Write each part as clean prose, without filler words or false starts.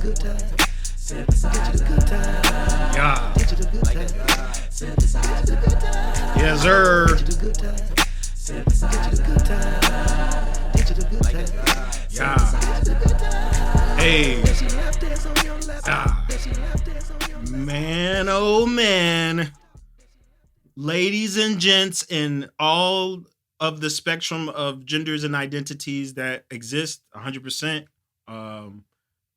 good time. Get you the good time. Yeah. Get you the good time. Get you the good time. Yes, sir. Get you the good time. Get you the good time. Get you the good time. Yeah. Get you the good time. Hey. Let you lap dance on your lap. Ah. Let you lap dance on your lap. Man, oh man. Ladies and gents in all of the spectrum of genders and identities that exist, 100%,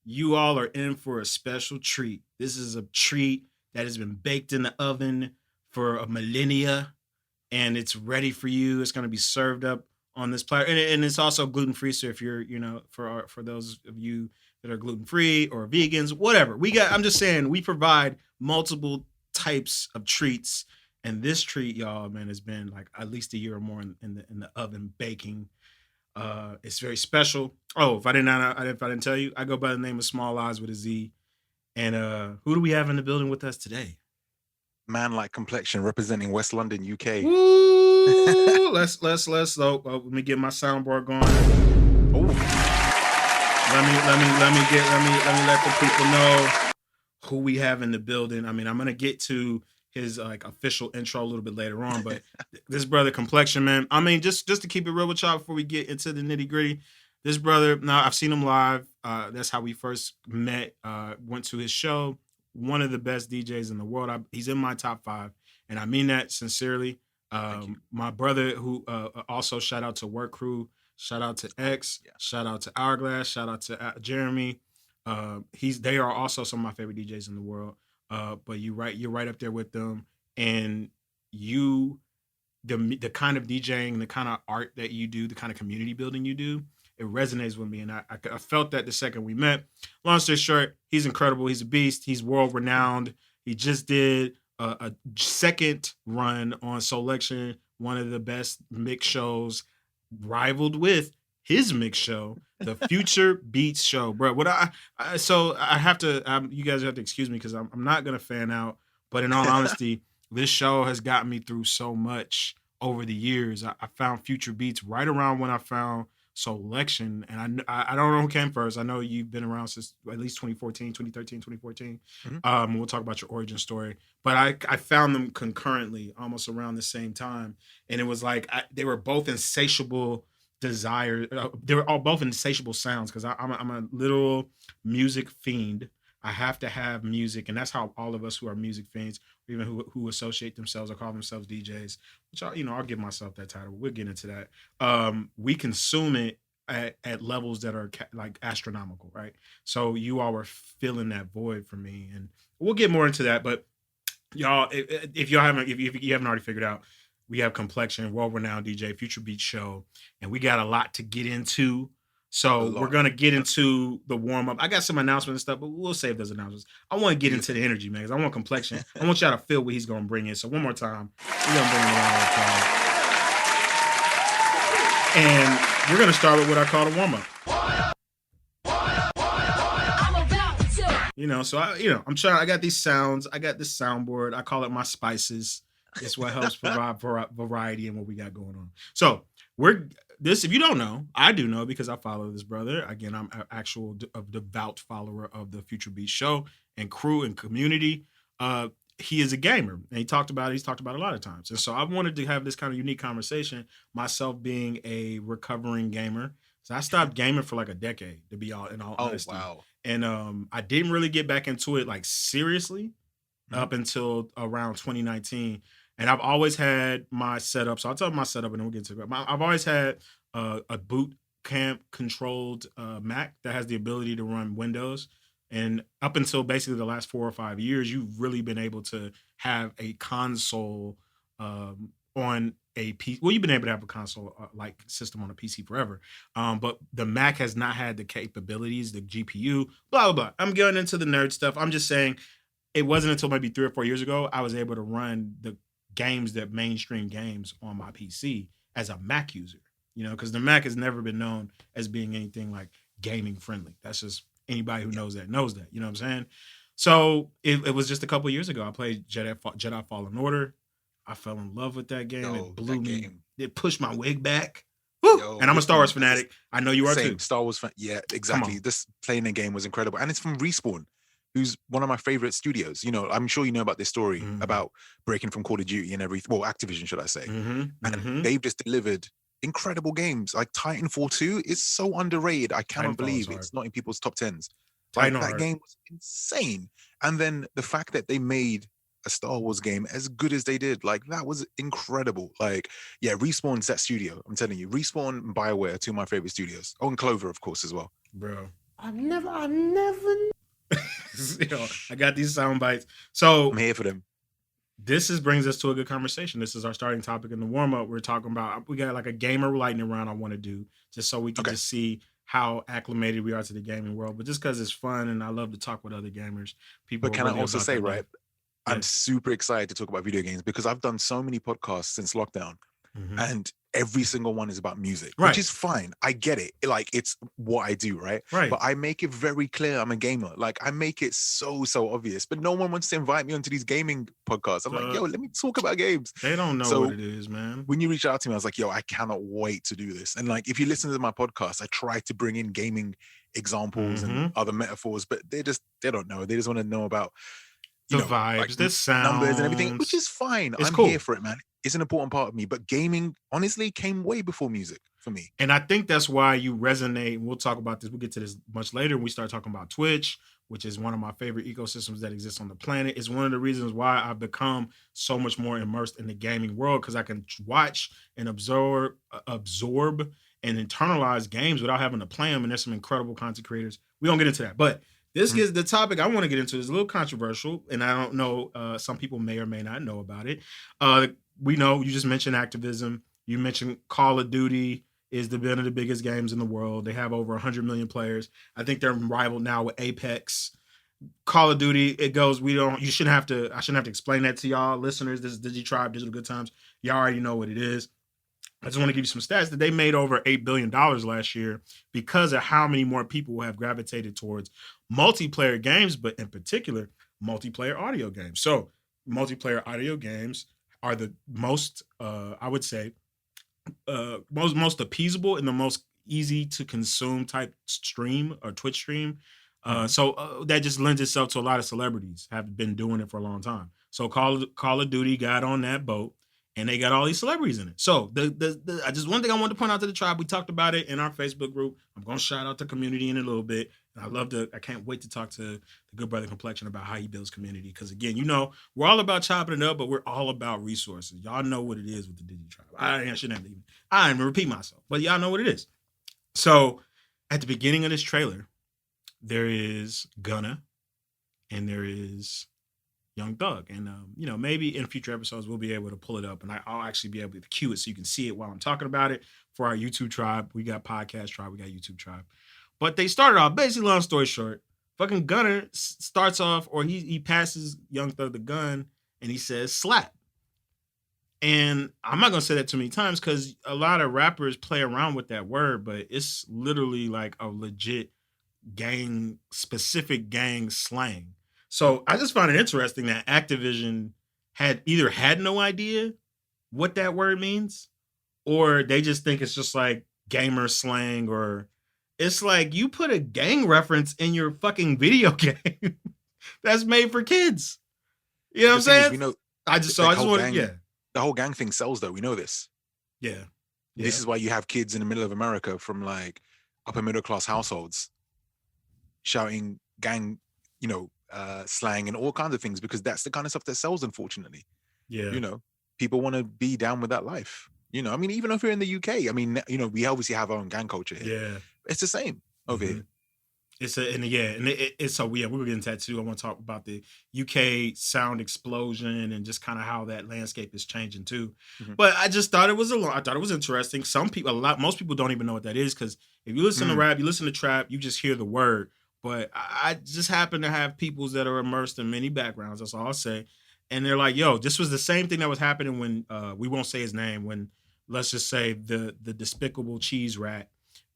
you all are in for a special treat. This is a treat that has been baked in the oven for a millennia, and it's ready for you. It's going to be served up on this platter, and it's also gluten free. So if you're, for those of you that are gluten free or vegans, whatever I'm just saying we provide multiple types of treats, and this treat, y'all, man, has been like at least a year or more in the oven baking. It's very special. Oh, if I didn't tell you, I go by the name of Small Eyes with a Z. And who do we have in the building with us today? Man like Complexion representing West London, UK. Woo! let's let me get my soundboard going. Oh, Let me let the people know who we have in the building. I mean, I'm gonna get to his like official intro a little bit later on, but this brother Complexion, man. I mean, just to keep it real with y'all before we get into the nitty gritty. This brother, now I've seen him live. That's how we first met. Went to his show. One of the best DJs in the world. He's in my top 5, and I mean that sincerely. My brother, who also shout out to Work Crew, shout out to X, shout out to Hourglass, shout out to Jeremy. They are also some of my favorite DJs in the world. But you're right up there with them, and the kind of DJing, the kind of art that you do, the kind of community building you do, it resonates with me, and I felt that the second we met. Long story short, he's incredible. He's a beast. He's world renowned. He just did a second run on Selection, one of the best mix shows, rivaled with his mix show, the Future Beats show, bro. What I have to, you guys have to excuse me because I'm not gonna fan out, but in all honesty, this show has gotten me through so much over the years. I found Future Beats right around when I found Selection, and I don't know who came first. I know you've been around since at least 2014, 2013, 2014. We'll talk about your origin story, but I found them concurrently, almost around the same time, and it was like they were both insatiable desire. They were all both insatiable sounds because I'm a literal music fiend. I have to have music, and that's how all of us who are music fiends, or even who associate themselves or call themselves DJs, which I'll give myself that title. We'll get into that. We consume it at levels that are like astronomical, right? So you all were filling that void for me, and we'll get more into that. But y'all, if you haven't already figured out, we have Complexion, world-renowned DJ, Future Beat show, and we got a lot to get into. So we're going to get into the warm-up. I got some announcements and stuff, but we'll save those announcements. I want to get into the energy, man, because I want Complexion. I want y'all to feel what he's going to bring in. So one more time, we're going to bring him around with applause. And we're going to start with what I call the warm-up. So I'm trying. I got these sounds. I got this soundboard. I call it my spices. It's what helps provide variety in what we got going on. So if you don't know, I do know because I follow this brother. Again, I'm a devout follower of the Future Beat show and crew and community. He is a gamer, and he's talked about it a lot of times. And so I wanted to have this kind of unique conversation, myself being a recovering gamer. So I stopped gaming for like a decade, to be in all honesty. Wow. And I didn't really get back into it like seriously up until around 2019. And I've always had my setup. So I'll tell you my setup and then we'll get to it. I've always had a boot camp controlled Mac that has the ability to run Windows. And up until basically the last 4 or 5 years, you've really been able to have a console on a PC. Well, you've been able to have a console like system on a PC forever. But the Mac has not had the capabilities, the GPU, blah, blah, blah. I'm going into the nerd stuff. I'm just saying it wasn't until maybe 3 or 4 years ago I was able to run the games, that mainstream games, on my PC as a Mac user, because the Mac has never been known as being anything like gaming friendly. That's just anybody who knows that, you know what I'm saying? So it was just a couple of years ago. I played Jedi Fallen Order. I fell in love with that game. It blew me. It pushed my wig back. Woo! Yo, And I'm a Star Wars listen, man, fanatic. I know you are same too. Star Wars fan. Yeah, exactly. on. This playing the game was incredible, and it's from Respawn, who's one of my favorite studios. You know, I'm sure you know about this story Mhm. about breaking from Call of Duty and everything. Well, Activision, should I say? Mhm. And Mhm. they've just delivered incredible games. Like Titanfall 2 is so underrated. I cannot Titanfall is believe hard. it's not in people's top tens. Like Titan that hard. game was insane. And then the fact that they made a Star Wars game as good as they did, like that was incredible. Like, yeah, Respawn's that studio. I'm telling you, Respawn and BioWare are two of my favorite studios. Oh, and Clover, of course, as well. Bro. I never. You know, I got these sound bites. So I'm here for them. this brings us to a good conversation. This is our starting topic in the warm up. We're talking about, we got like a gamer lightning round I want to do just so we can Okay. just see how acclimated we are to the gaming world. But just because it's fun and I love to talk with other gamers, people. But can I really also about say, their right, life. I'm Yeah. super excited to talk about video games because I've done so many podcasts since lockdown. And every single one is about music, Right. which is fine. I get it. Like, it's what I do, right? Right. But I make it very clear I'm a gamer. Like, I make it so obvious. But no one wants to invite me onto these gaming podcasts. I'm like, yo, let me talk about games. They don't know So, what it is, man. When you reached out to me, I was like, yo, I cannot wait to do this. And like, if you listen to my podcast, I try to bring in gaming examples and other metaphors, but they don't know. They just want to know about the vibes, like the sounds, numbers and everything, which is fine. It's I'm cool. here for it, man. It's an important part of me. But gaming, honestly, came way before music for me. And I think that's why you resonate. We'll talk about this. We'll get to this much later when we start talking about Twitch, which is one of my favorite ecosystems that exists on the planet. It's one of the reasons why I've become so much more immersed in the gaming world, because I can watch and absorb and internalize games without having to play them. And there's some incredible content creators. We don't get into that. But this is the topic I want to get into. Is a little controversial, and I don't know. Some people may or may not know about it. We know you just mentioned activism. You mentioned Call of Duty is one of the biggest games in the world. They have over 100 million players. I think they're rivaled now with Apex. Call of Duty, it goes. I shouldn't have to explain that to y'all listeners. This is DigiTribe, Digital Good Times. Y'all already know what it is. I just want to give you some stats that they made over $8 billion last year because of how many more people have gravitated towards multiplayer games, but in particular, multiplayer audio games. So multiplayer audio games are the most, I would say, most appeasable and the most easy to consume type stream or Twitch stream. So that just lends itself to a lot of celebrities have been doing it for a long time. So Call of Duty got on that boat, and they got all these celebrities in it. So I just one thing I wanted to point out to the tribe. We talked about it in our Facebook group. I'm going to shout out the community in a little bit. And I can't wait to talk to the good brother Complexion about how he builds community. Because again, we're all about chopping it up, but we're all about resources. Y'all know what it is with the DigiTribe. I didn't even repeat myself, but y'all know what it is. So at the beginning of this trailer, there is Gunna and there is Young Thug. And, maybe in future episodes, we'll be able to pull it up and I'll actually be able to cue it so you can see it while I'm talking about it for our YouTube tribe. We got podcast tribe. We got YouTube tribe. But they started off, basically, long story short, fucking Gunna starts off, or he passes Young Thug the gun and he says slap. And I'm not going to say that too many times because a lot of rappers play around with that word, but it's literally like a legit specific gang slang. So I just found it interesting that Activision had no idea what that word means, or they just think it's just like gamer slang, or it's like you put a gang reference in your fucking video game that's made for kids. You know what I'm saying? We know the whole gang thing sells though. We know this. Yeah. This is why you have kids in the middle of America from like upper middle class households shouting gang, slang and all kinds of things, because that's the kind of stuff that sells, unfortunately. Yeah. People want to be down with that life. I mean, even if you're in the UK, I mean, we obviously have our own gang culture here. Yeah. It's the same over here. We were getting that too. I want to talk about the UK sound explosion and just kind of how that landscape is changing too. But I just thought it was interesting. Most people don't even know what that is, because if you listen to rap, you listen to trap, you just hear the word. But I just happen to have peoples that are immersed in many backgrounds. That's all I'll say. And they're like, yo, this was the same thing that was happening when we won't say his name, when let's just say the Despicable Cheese Rat,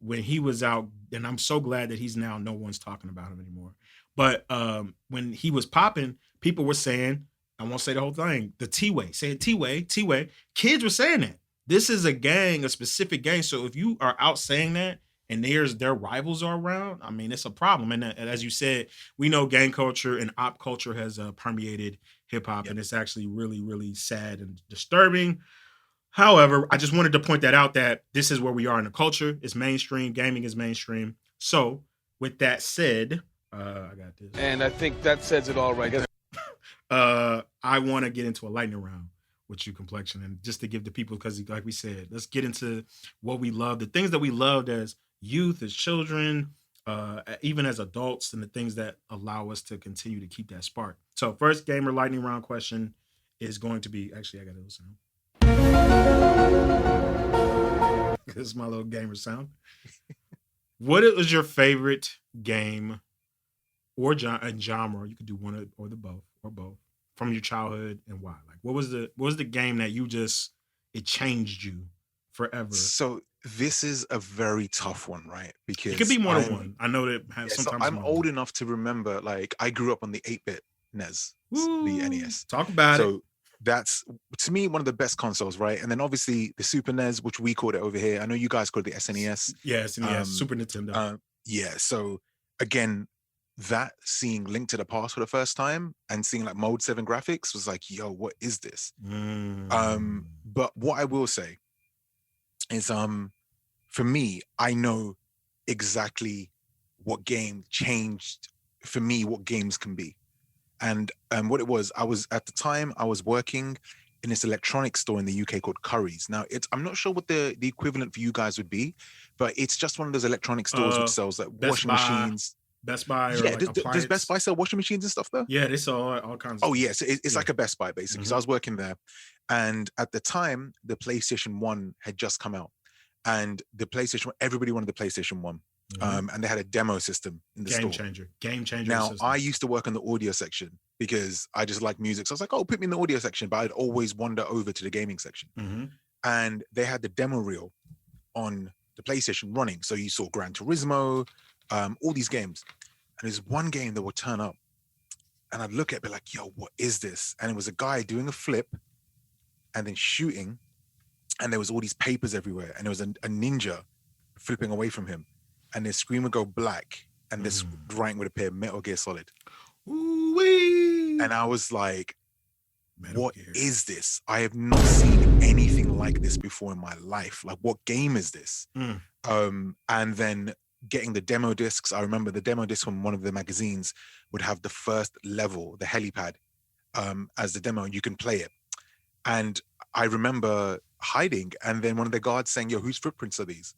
when he was out, and I'm so glad that he's now, no one's talking about him anymore. But when he was popping, people were saying, I won't say the whole thing, the T-Way, saying T-Way. Kids were saying that. This is a gang, a specific gang. So if you are out saying that and their rivals are around, I mean, it's a problem. And as you said, we know gang culture and op culture has permeated hip hop, Yep. and it's actually really, really sad and disturbing. However, I just wanted to point that out that this is where we are in the culture. It's mainstream. Gaming is mainstream. So, with that said, I got this. And I think that says it all right there. I want to get into a lightning round with you, Complexion, and just to give the people, because like we said, let's get into what we love, the things that we loved as youth, as children, even as adults, and the things that allow us to continue to keep that spark. So, first gamer lightning round question is going to be, actually, I got to listen. This is my little gamer sound. What was your favorite game or genre? You could do one or the both or both from your childhood, and why? Like, what was the game that you just it changed you forever? So this is a very tough one, right? Because It could be more than one. I know that so sometimes I'm more old than enough to remember, like, I grew up on the 8-bit NES, one. the Woo, NES. Talk about it. So that's, to me, one of the best consoles, right? And then obviously the Super NES, which we called it over here. I know you guys called it the SNES. Yeah, SNES, Um, Super Nintendo. Yeah. So again, that seeing Link to the Past for the first time and seeing like Mode 7 graphics was like, yo, what is this? But what I will say is, for me, I know exactly what game changed for me, what games can be. And what it was, I was at the time I was working in this electronics store in the UK called Curry's. Now, I'm not sure what the equivalent for you guys would be, but it's just one of those electronic stores which sells like washing machines. Best Buy, or Yeah, like does appliance. Best Buy sell washing machines and stuff though? Yeah, they sell all kinds of Oh stuff. yeah, so it's Yeah. like a Best Buy basically. So I was working there, and at the time the PlayStation 1 had just come out, and the PlayStation, everybody wanted the PlayStation 1. And they had a demo system in the Game store. changer. Now, system. I used to work in the audio section because I just like music. So I was like, oh, put me in the audio section, but I'd always wander over to the gaming section. And they had the demo reel on the PlayStation running. So you saw Gran Turismo, all these games. And there's one game that would turn up and I'd look at it, be like, yo, what is this? And it was a guy doing a flip and then shooting. And there was all these papers everywhere. And there was a ninja flipping away from him. And the screen would go black, and this writing would appear, Metal Gear Solid. Ooh-wee. And I was like, what Gear. is this? I have not seen anything like this before in my life. Like, what game is this? And then getting the demo discs. I remember the demo disc from one of the magazines would have the first level, the helipad, as the demo, and you can play it. And I remember hiding, and then one of the guards saying, yo, whose footprints are these?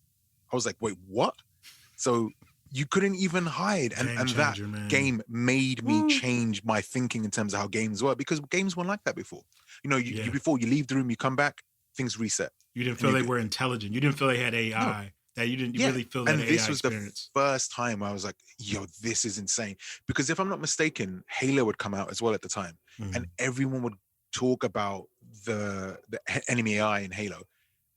I was like, wait, what? So you couldn't even hide. And that game made me change my thinking in terms of how games work, because games weren't like that before. You know, you before you leave the room, you come back, things reset. You didn't feel they were intelligent. You didn't feel they had AI. No. That you didn't really feel that. And this AI was experience. The first time I was like, yo, this is insane. Because if I'm not mistaken, Halo would come out as well at the time. And everyone would talk about the enemy AI in Halo.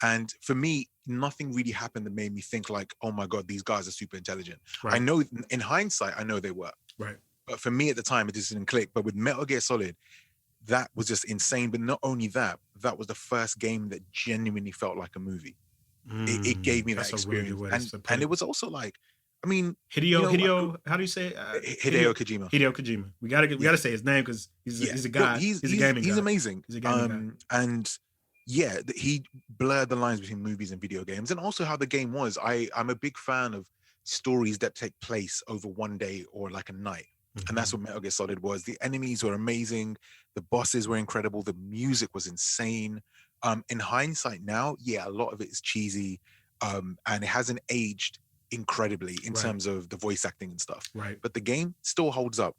And for me, nothing really happened that made me think like, oh my God, these guys are super intelligent. Right. I know in hindsight, I know they were. Right. But for me at the time, it just didn't click. But with Metal Gear Solid, that was just insane. But not only that, that was the first game that genuinely felt like a movie. It gave me that experience. Really and it was also like, I mean, Hideo, how do you say it? Hideo Kojima. Hideo Kojima. We gotta say his name because he's a guy. No, he's a gaming guy. He's amazing. He's a gaming guy. And yeah, he blurred the lines between movies and video games, and also how the game was. I'm a big fan of stories that take place over one day or like a night. And that's what Metal Gear Solid was. The enemies were amazing. The bosses were incredible. The music was insane. In hindsight now, yeah, a lot of it is cheesy. And it hasn't aged incredibly in terms of the voice acting and stuff. Right. But the game still holds up.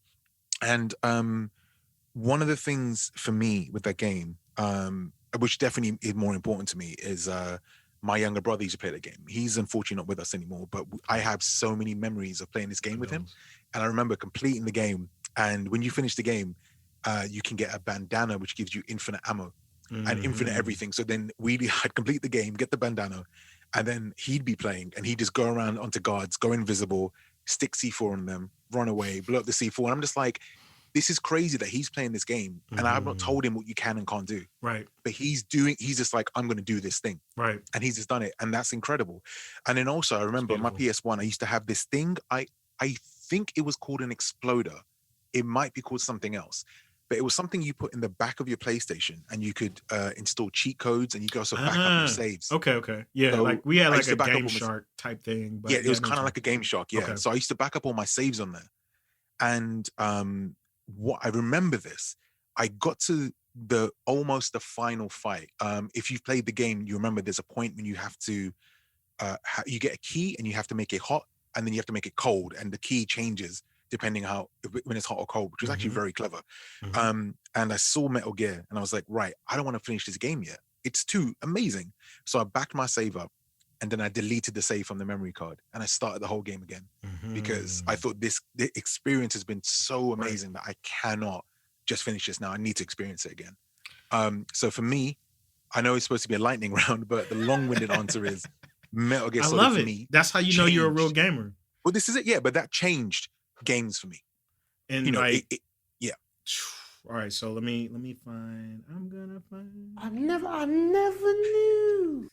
And one of the things for me with that game, which definitely is more important to me, is my younger brother used to play the game. He's unfortunately not with us anymore, but I have so many memories of playing this game with him. And I remember completing the game. And when you finish the game, you can get a bandana, which gives you infinite ammo and infinite everything. So then I'd complete the game, get the bandana, and then he'd be playing and he'd just go around onto guards, go invisible, stick C4 on them, run away, blow up the C4. And I'm just like, this is crazy that he's playing this game and I've not told him what you can and can't do. Right. But he's just like, I'm going to do this thing. Right. And he's just done it. And that's incredible. And then also I remember on my PS1, I used to have this thing. I think it was called an exploder. It might be called something else. But it was something you put in the back of your PlayStation and you could install cheat codes and you could also back up your saves. Okay. Yeah, So like we had like a back Game up Shark type thing. But yeah, it was kind of like a Game Shark. Yeah. Okay. So I used to back up all my saves on there. And what I remember this, I got to almost the final fight. If you've played the game, you remember there's a point when you have to, you get a key and you have to make it hot and then you have to make it cold and the key changes depending when it's hot or cold, which was actually very clever. And I saw Metal Gear and I was like, right, I don't want to finish this game yet. It's too amazing. So I backed my save up and then I deleted the save from the memory card and I started the whole game again because I thought the experience has been so amazing that I cannot just finish this now. I need to experience it again. So for me, I know it's supposed to be a lightning round, but the long-winded answer is Metal Gear Solid for me. That's how you know you're a real gamer. Well, this is it. Yeah, but that changed games for me. And you know, like, yeah. All right, so let me find. I'm gonna find. I never knew.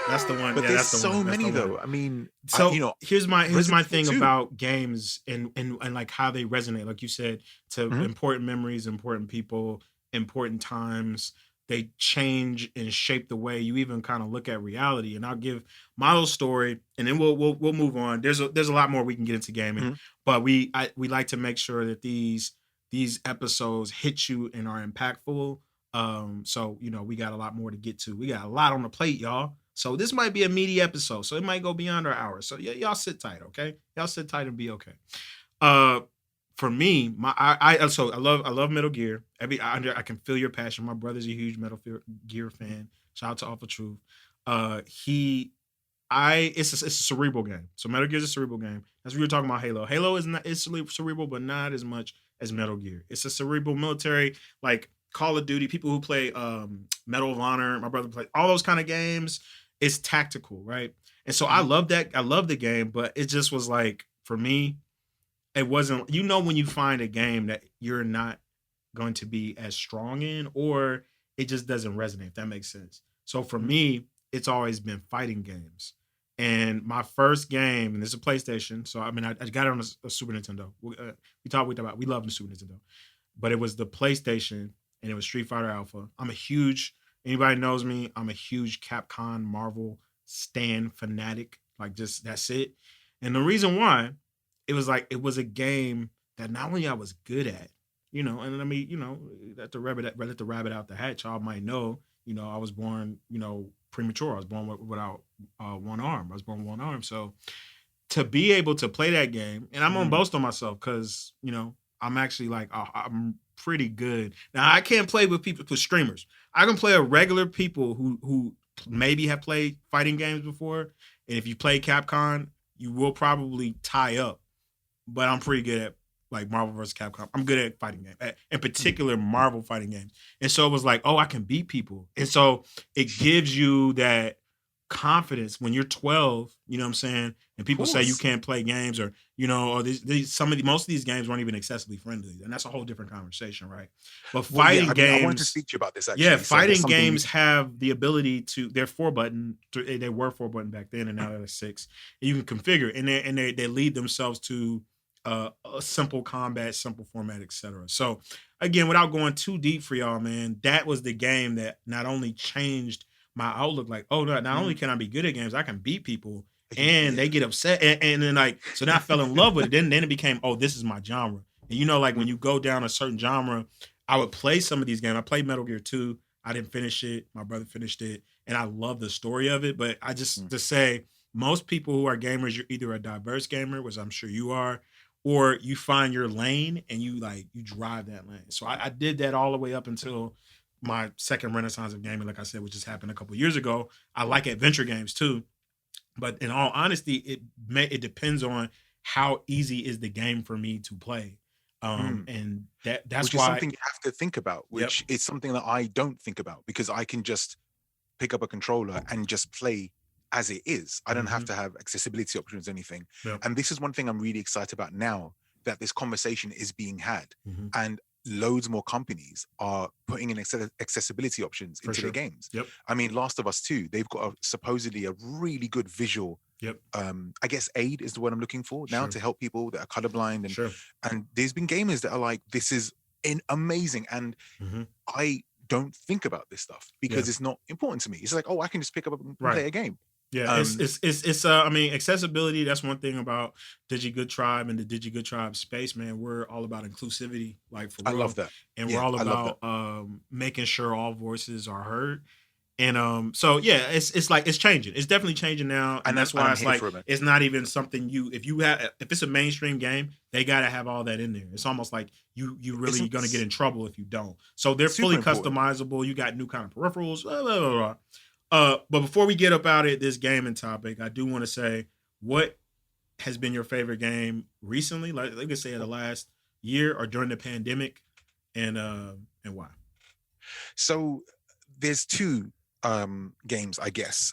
That's the one. But yeah, there's that's the so one. That's many the though. one. I mean, so here's my Resident thing Evil 2. about games and like how they resonate. Like you said, to important memories, important people, important times. They change and shape the way you even kind of look at reality. And I'll give my little story, and then we'll move on. There's a lot more we can get into gaming, but we like to make sure that these episodes hit you and are impactful. So you know, we got a lot more to get to. We got a lot on the plate, y'all. So this might be a meaty episode. So it might go beyond our hour. So yeah, y'all sit tight, okay? Y'all sit tight and be okay. For me, I love Metal Gear. I can feel your passion. My brother's a huge Metal Gear fan. Shout out to Awful Truth. It's a cerebral game. So Metal Gear is a cerebral game. That's what we were talking about. Halo is cerebral, but not as much as Metal Gear. It's a cerebral military, like Call of Duty. People who play Medal of Honor. My brother played all those kind of games. It's tactical, right? And so I love that. I love the game, but it just was like, for me, it wasn't, you know, when you find a game that you're not going to be as strong in, or it just doesn't resonate, if that makes sense. So for me, it's always been fighting games. And my first game, and it's a PlayStation, so I mean, I got it on a Super Nintendo. We love the Super Nintendo. But it was the PlayStation, and it was Street Fighter Alpha. Anybody knows me, I'm a huge Capcom, Marvel stan fanatic. Like, just, that's it. And the reason why, it was a game that not only I was good at, you know, and I mean, you know, let the rabbit out the hat. Y'all might know, you know, I was born, you know, premature. I was born without one arm. I was born with one arm. So to be able to play that game, and I'm gonna boast on myself because, you know, I'm actually like, I'm pretty good. Now I can't play with streamers. I can play with regular people who maybe have played fighting games before. And if you play Capcom, you will probably tie up. But I'm pretty good at like Marvel vs. Capcom. I'm good at fighting games, in particular Marvel fighting games. And so it was like, oh, I can beat people. And so it gives you that confidence when you're 12, you know what I'm saying? And people say you can't play games, or, you know, or most of these games weren't even accessibly friendly. And that's a whole different conversation, right? But fighting games, I wanted to speak to you about this actually. Yeah, fighting games have the ability to, they're 4-button. They were 4-button back then, and now they're 6. And you can configure, and they lead themselves to a simple combat, simple format, etc. So again, without going too deep for y'all, man, that was the game that not only changed my outlook, like, oh, not only can I be good at games, I can beat people, and they get upset, and then like, so then I fell in love with it. Then it became, oh, this is my genre. And you know, like when you go down a certain genre, I would play some of these games. I played Metal Gear 2. I didn't finish it. My brother finished it, and I love the story of it. But I just to say, most people who are gamers, you're either a diverse gamer, which I'm sure you are, or you find your lane and you drive that lane. So I did that all the way up until my second renaissance of gaming, like I said, which just happened a couple of years ago. I like adventure games too, but in all honesty, it depends on how easy is the game for me to play. And that's which why is something you have to think about, which is something that I don't think about, because I can just pick up a controller and just play as it is. I don't have to have accessibility options or anything. And this is one thing I'm really excited about now, that this conversation is being had, Mhm. and loads more companies are putting in accessibility options For into sure. their games. Yep. I mean, Last of Us 2, they've got supposedly a really good visual, Yep. I guess aid is the word I'm looking for now, Sure. to help people that are colorblind, Sure. and there's been gamers that are like, this is amazing, and Mhm. I don't think about this stuff because Yeah. it's not important to me. It's like, oh, I can just pick up and Right. play a game. Yeah, Um, it's I mean, accessibility, that's one thing about DigiGood Tribe and the DigiGood Tribe space, man. We're all about inclusivity, like for I real. love that. And Yeah, we're all I love that. about making sure all voices are heard. And so yeah, it's like it's changing. It's definitely changing now. And that's why I'm it's here like for it, man. it's not even something if it's a mainstream game, they gotta have all that in there. It's almost like you really Isn't gonna get s- in trouble if you don't. So they're Super fully important. customizable. You got new kind of peripherals, blah, blah, blah, blah. But before we get up out of this gaming topic, I do want to say, what has been your favorite game recently? Like we could say in the last year or during the pandemic, and why? So there's two games, I guess.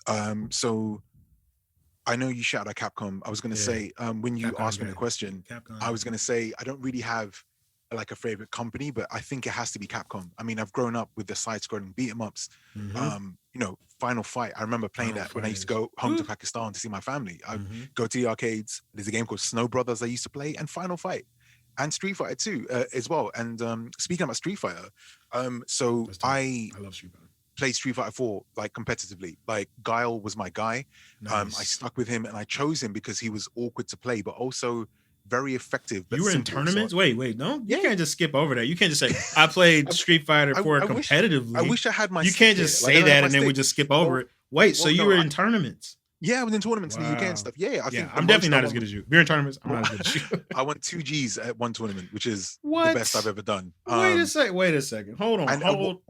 So I know you shouted at Capcom. I was going to Yeah. say, when you Capcom's asked me the great. question, Capcom. I was going to say, I don't really have like a favorite company, but I think it has to be Capcom. I mean, I've grown up with the side-scrolling beat 'em ups. Mhm. Final Fight. I remember playing Final that when I used to Fight go home to is- Pakistan to see my family. I Mhm. go to the arcades. There's a game called Snow Brothers I used to play, and Final Fight, and Street Fighter 2 as well. And speaking about Street Fighter, so That's dope. I I love Street Fighter. played Street Fighter 4 like competitively. Like Guile was my guy. I Nice. stuck with him and I chose him because he was awkward to play, but also very effective. But You were in simple. So tournaments? Wait, no. You Yeah. can't just skip over that. You can't just say I played Street Fighter 4 competitively. I wish I had my You can't just like, I say don't have that my and then we stick. just skip over Well- it. Wait, so well, you no, were I- in tournaments? Yeah, I was in tournaments in the UK Wow. and stuff. Yeah, I think I'm definitely not as good as you. If you're in tournaments, I'm not as good as you. I won 2 G's at one tournament, which is What? the best I've ever done. Wait a second. Hold on. and- Hold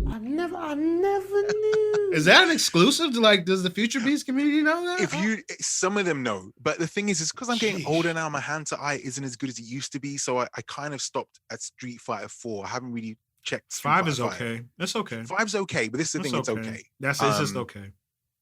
I never knew. Is that an exclusive to like does the Future Beast community know that? If you, some of them know, but the thing is because I'm getting Sheesh. older now, my hand to eye isn't as good as it used to be. So I kind of stopped at Street Fighter 4. I haven't really checked. Street 5 Fighter is okay. That's okay. 5's okay, but this is the That's thing, it's okay. It's just okay.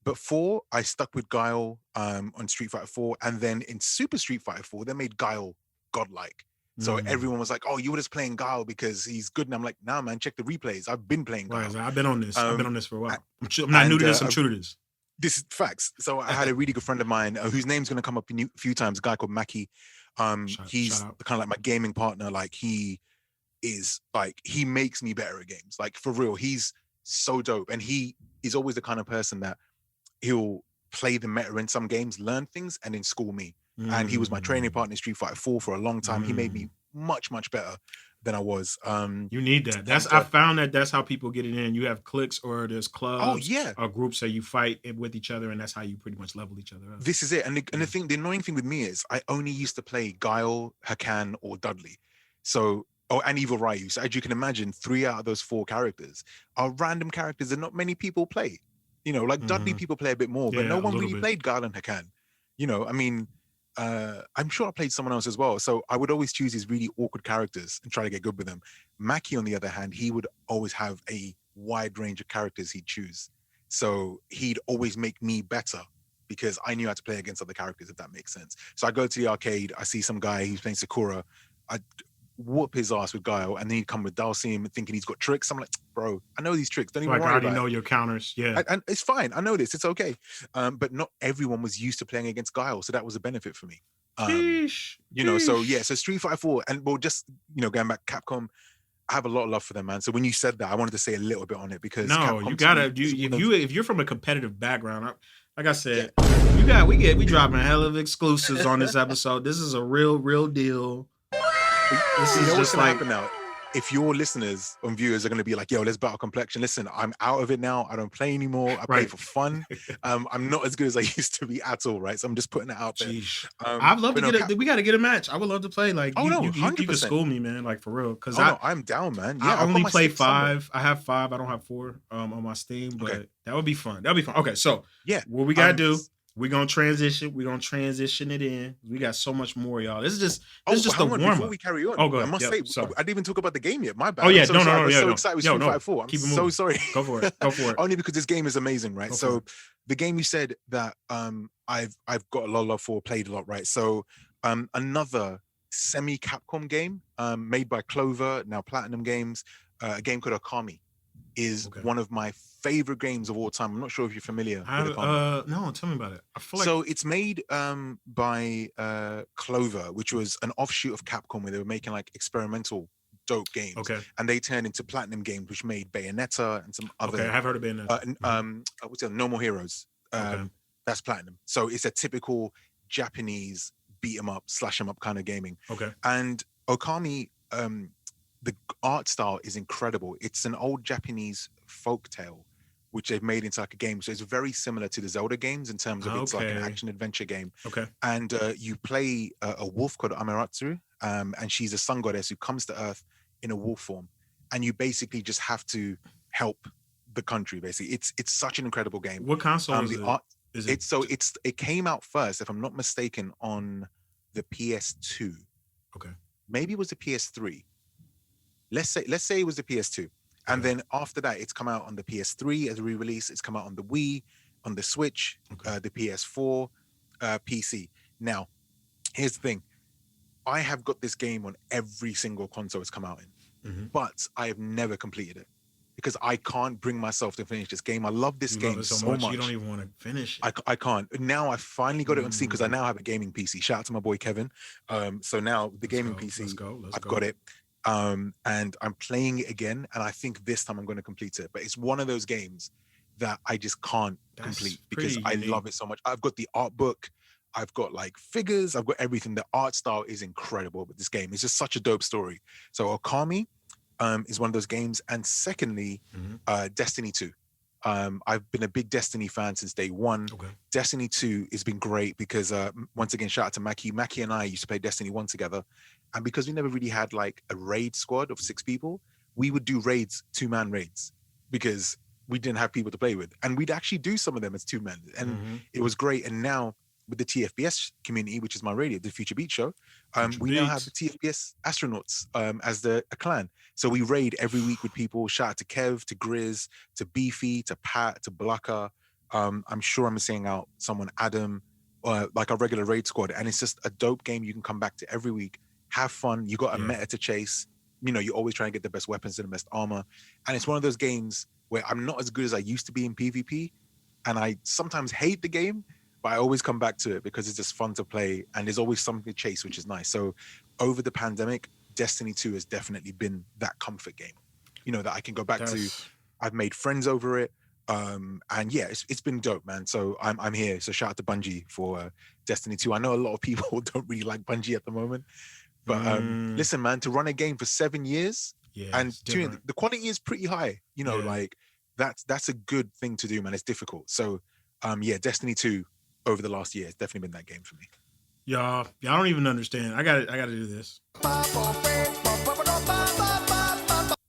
But 4, I stuck with Guile on Street Fighter 4, and then in Super Street Fighter 4, they made Guile godlike. So Mm. everyone was like, "Oh, you were just playing Guile because he's good." And I'm like, "Nah, man, check the replays. I've been playing Guile. Right, I've been on this. I've been on this for a while. I'm not new to this. I'm true to this. This is facts." So I had a really good friend of mine whose name's going to come up a few times. A guy called Mackie. He's shout out. kind of like my gaming partner. Like he is like he makes me better at games. Like for real, he's so dope, and he is always the kind of person that he'll play the meta in some games, learn things, and then school me. And he was my training partner in Street Fighter 4 for a long time. He made me much better than I was. You need that. I found that's how people get it in. You have cliques or there's clubs. Oh yeah, or groups that you fight with each other, and that's how you pretty much level each other up. This is it. And the annoying thing with me is I only used to play Guile, Hakan, or Dudley. So and Evil Ryu. So as you can imagine, 3 out of those 4 characters are random characters that not many people play. You know, like Dudley people play a bit more, but no one really played Guile and Hakan. You know, I mean, I'm sure I played someone else as well. So I would always choose these really awkward characters and try to get good with them. Mackie, on the other hand, he would always have a wide range of characters he'd choose. So he'd always make me better because I knew how to play against other characters, if that makes sense. So I go to the arcade, I see some guy who's playing Sakura, I whoop his ass with Guile, and then he'd come with Dalsim thinking he's got tricks. I'm like, bro, I know these tricks. Don't even like worry I already about know it. your counters. Yeah. And it's fine. I know this. It's okay. But not everyone was used to playing against Guile, so that was a benefit for me. So Street Fighter 4, and well, just going back, Capcom, I have a lot of love for them, man. So when you said that, I wanted to say a little bit on it because Capcom you gotta do if you're from a competitive background. Like I said, we dropping a hell of exclusives on this episode. This is a real deal. This is what's just gonna like happen now. If your listeners and viewers are going to be like, yo, let's battle Complexion. Listen, I'm out of it now. I don't play anymore. I play for fun. I'm not as good as I used to be at all, right? So I'm just putting it out there. I'd love to we got to get a match. I would love to play. Like, you can school me, man. Like for real, because I'm down, man. Yeah, I only play 5. I have 5. I don't have 4 on my Steam, but that would be fun. That'd be fun. Okay, so what we gotta do? We're gonna transition. We're gonna transition it in. We got so much more, y'all. This is just hang a on, warm before up. we carry on, Oh, go I ahead. must Yep, say, sorry. I didn't even talk about the game yet. My bad. Oh yeah, I'm so no, sorry. I was yeah, so no. excited with Yo, Street no. Fighter 4. I'm Keep it so moving. sorry. Go for it. Go for it. Only because this game is amazing, right? Go for So it. the game you said that I've got a lot of love for, played a lot, right? So another semi Capcom game made by Clover, now Platinum Games, a game called Okami, is Okay. one of my favorite games of all time. I'm not sure if you're familiar with Okami. No, tell me about it. I feel like So it's made by Clover, which was an offshoot of Capcom, where they were making like experimental dope games. okay. And they turned into Platinum Games, which made Bayonetta and some other Okay, I have heard of Bayonetta. what's it, No More Heroes. Okay. That's Platinum. So it's a typical Japanese beat 'em up, slash 'em up kind of gaming. Okay. And Okami, the art style is incredible. It's an old Japanese folk tale, which they've made into like a game. So it's very similar to the Zelda games in terms of it's like an Okay. action adventure game. Okay. And you play a wolf called Amaterasu, and she's a sun goddess who comes to Earth in a wolf form, and you basically just have to help the country. Basically, it's such an incredible game. What console is The it? art, Is it? it came out first, if I'm not mistaken, on the PS2. Okay. Maybe it was the PS3. Let's say it was the PS2. And Okay. then after that, it's come out on the PS3 as a re-release. It's come out on the Wii, on the Switch, Okay. the PS4, PC. Now, here's the thing. I have got this game on every single console it's come out in, Mhm. but I have never completed it because I can't bring myself to finish this game. I love this You game love it so much. You don't even want to finish it. I can't. Now I finally got it on Steam because I Mm. now have a gaming PC. Shout out to my boy Kevin. So now the gaming PC, Let's go. I've got it. And I'm playing it again. And I think this time I'm going to complete it. But it's one of those games that I just can't That's complete because pretty I unique. love it so much. I've got the art book. I've got like figures. I've got everything. The art style is incredible. But this game is just such a dope story. So Okami is one of those games. And secondly, Mhm. Destiny 2. I've been a big Destiny fan since day one. Okay. Destiny 2 has been great because once again, shout out to Mackie. Mackie and I used to play Destiny 1 together. And because we never really had like a raid squad of 6 people, we would do raids, 2-man raids, because we didn't have people to play with. And we'd actually do some of them as 2 men. And Mhm. it was great. And now with the TFBS community, which is my radio, the Future Beat Show, we now have the TFBS astronauts as a clan. So we raid every week with people. Shout out to Kev, to Grizz, to Beefy, to Pat, to Blaka. I'm sure I'm missing out someone, Adam, like our regular raid squad. And it's just a dope game you can come back to every week, have fun. You got a Yeah. meta to chase. You know, you're always trying to get the best weapons and the best armor. And it's one of those games where I'm not as good as I used to be in PvP. And I sometimes hate the game, but I always come back to it because it's just fun to play and there's always something to chase, which is nice. So over the pandemic, Destiny 2 has definitely been that comfort game, you know, that I can go back to. I've made friends over it. And yeah, it's been dope, man. So I'm here. So shout out to Bungie for Destiny 2. I know a lot of people don't really like Bungie at the moment, but listen, man, to run a game for 7 years and the quality is pretty high, you know, like that's a good thing to do, man. It's difficult. So yeah, Destiny 2 over the last year has definitely been that game for me. Y'all don't even understand. I gotta do this.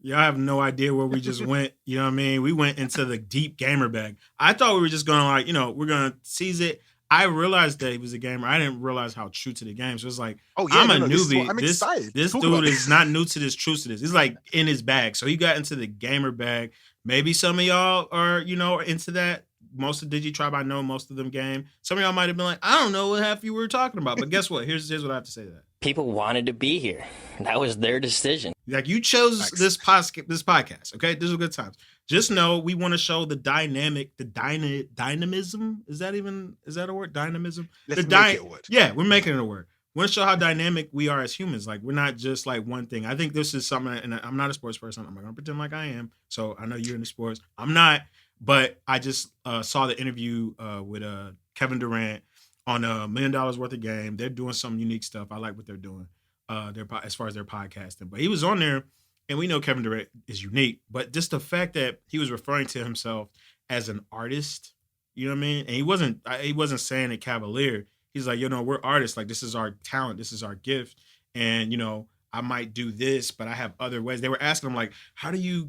Y'all have no idea where we just went. You know what I mean? We went into the deep gamer bag. I thought we were just gonna like, you know, we're gonna seize it. I realized that he was a gamer. I didn't realize how true to the game. So it's like, oh yeah, I'm a newbie. I'm excited. This dude is not new to this, true to this. He's like in his bag. So he got into the gamer bag. Maybe some of y'all are, you know, into that. Most of DigiTribe, I know most of them game. Some of y'all might have been like, I don't know what half you were talking about. But guess what? Here's what I have to say to that. People wanted to be here. That was their decision. Like you chose this podcast, okay? These are good times. Just know we want to show the dynamism. Is that a word? Dynamism? Let's make it a word. Yeah, we're making it a word. We want to show how dynamic we are as humans. Like we're not just like one thing. I think this is something, and I'm not a sports person. I'm not gonna pretend like I am. So I know you're into sports. I'm not. But I just saw the interview with Kevin Durant on $1 million worth of game. They're doing some unique stuff. I like what they're doing as far as their podcasting. But he was on there, and we know Kevin Durant is unique. But just the fact that he was referring to himself as an artist, you know what I mean? And he wasn't saying it cavalier. He's like, you know, we're artists. Like, this is our talent. This is our gift. And, you know, I might do this, but I have other ways. They were asking him like, how do you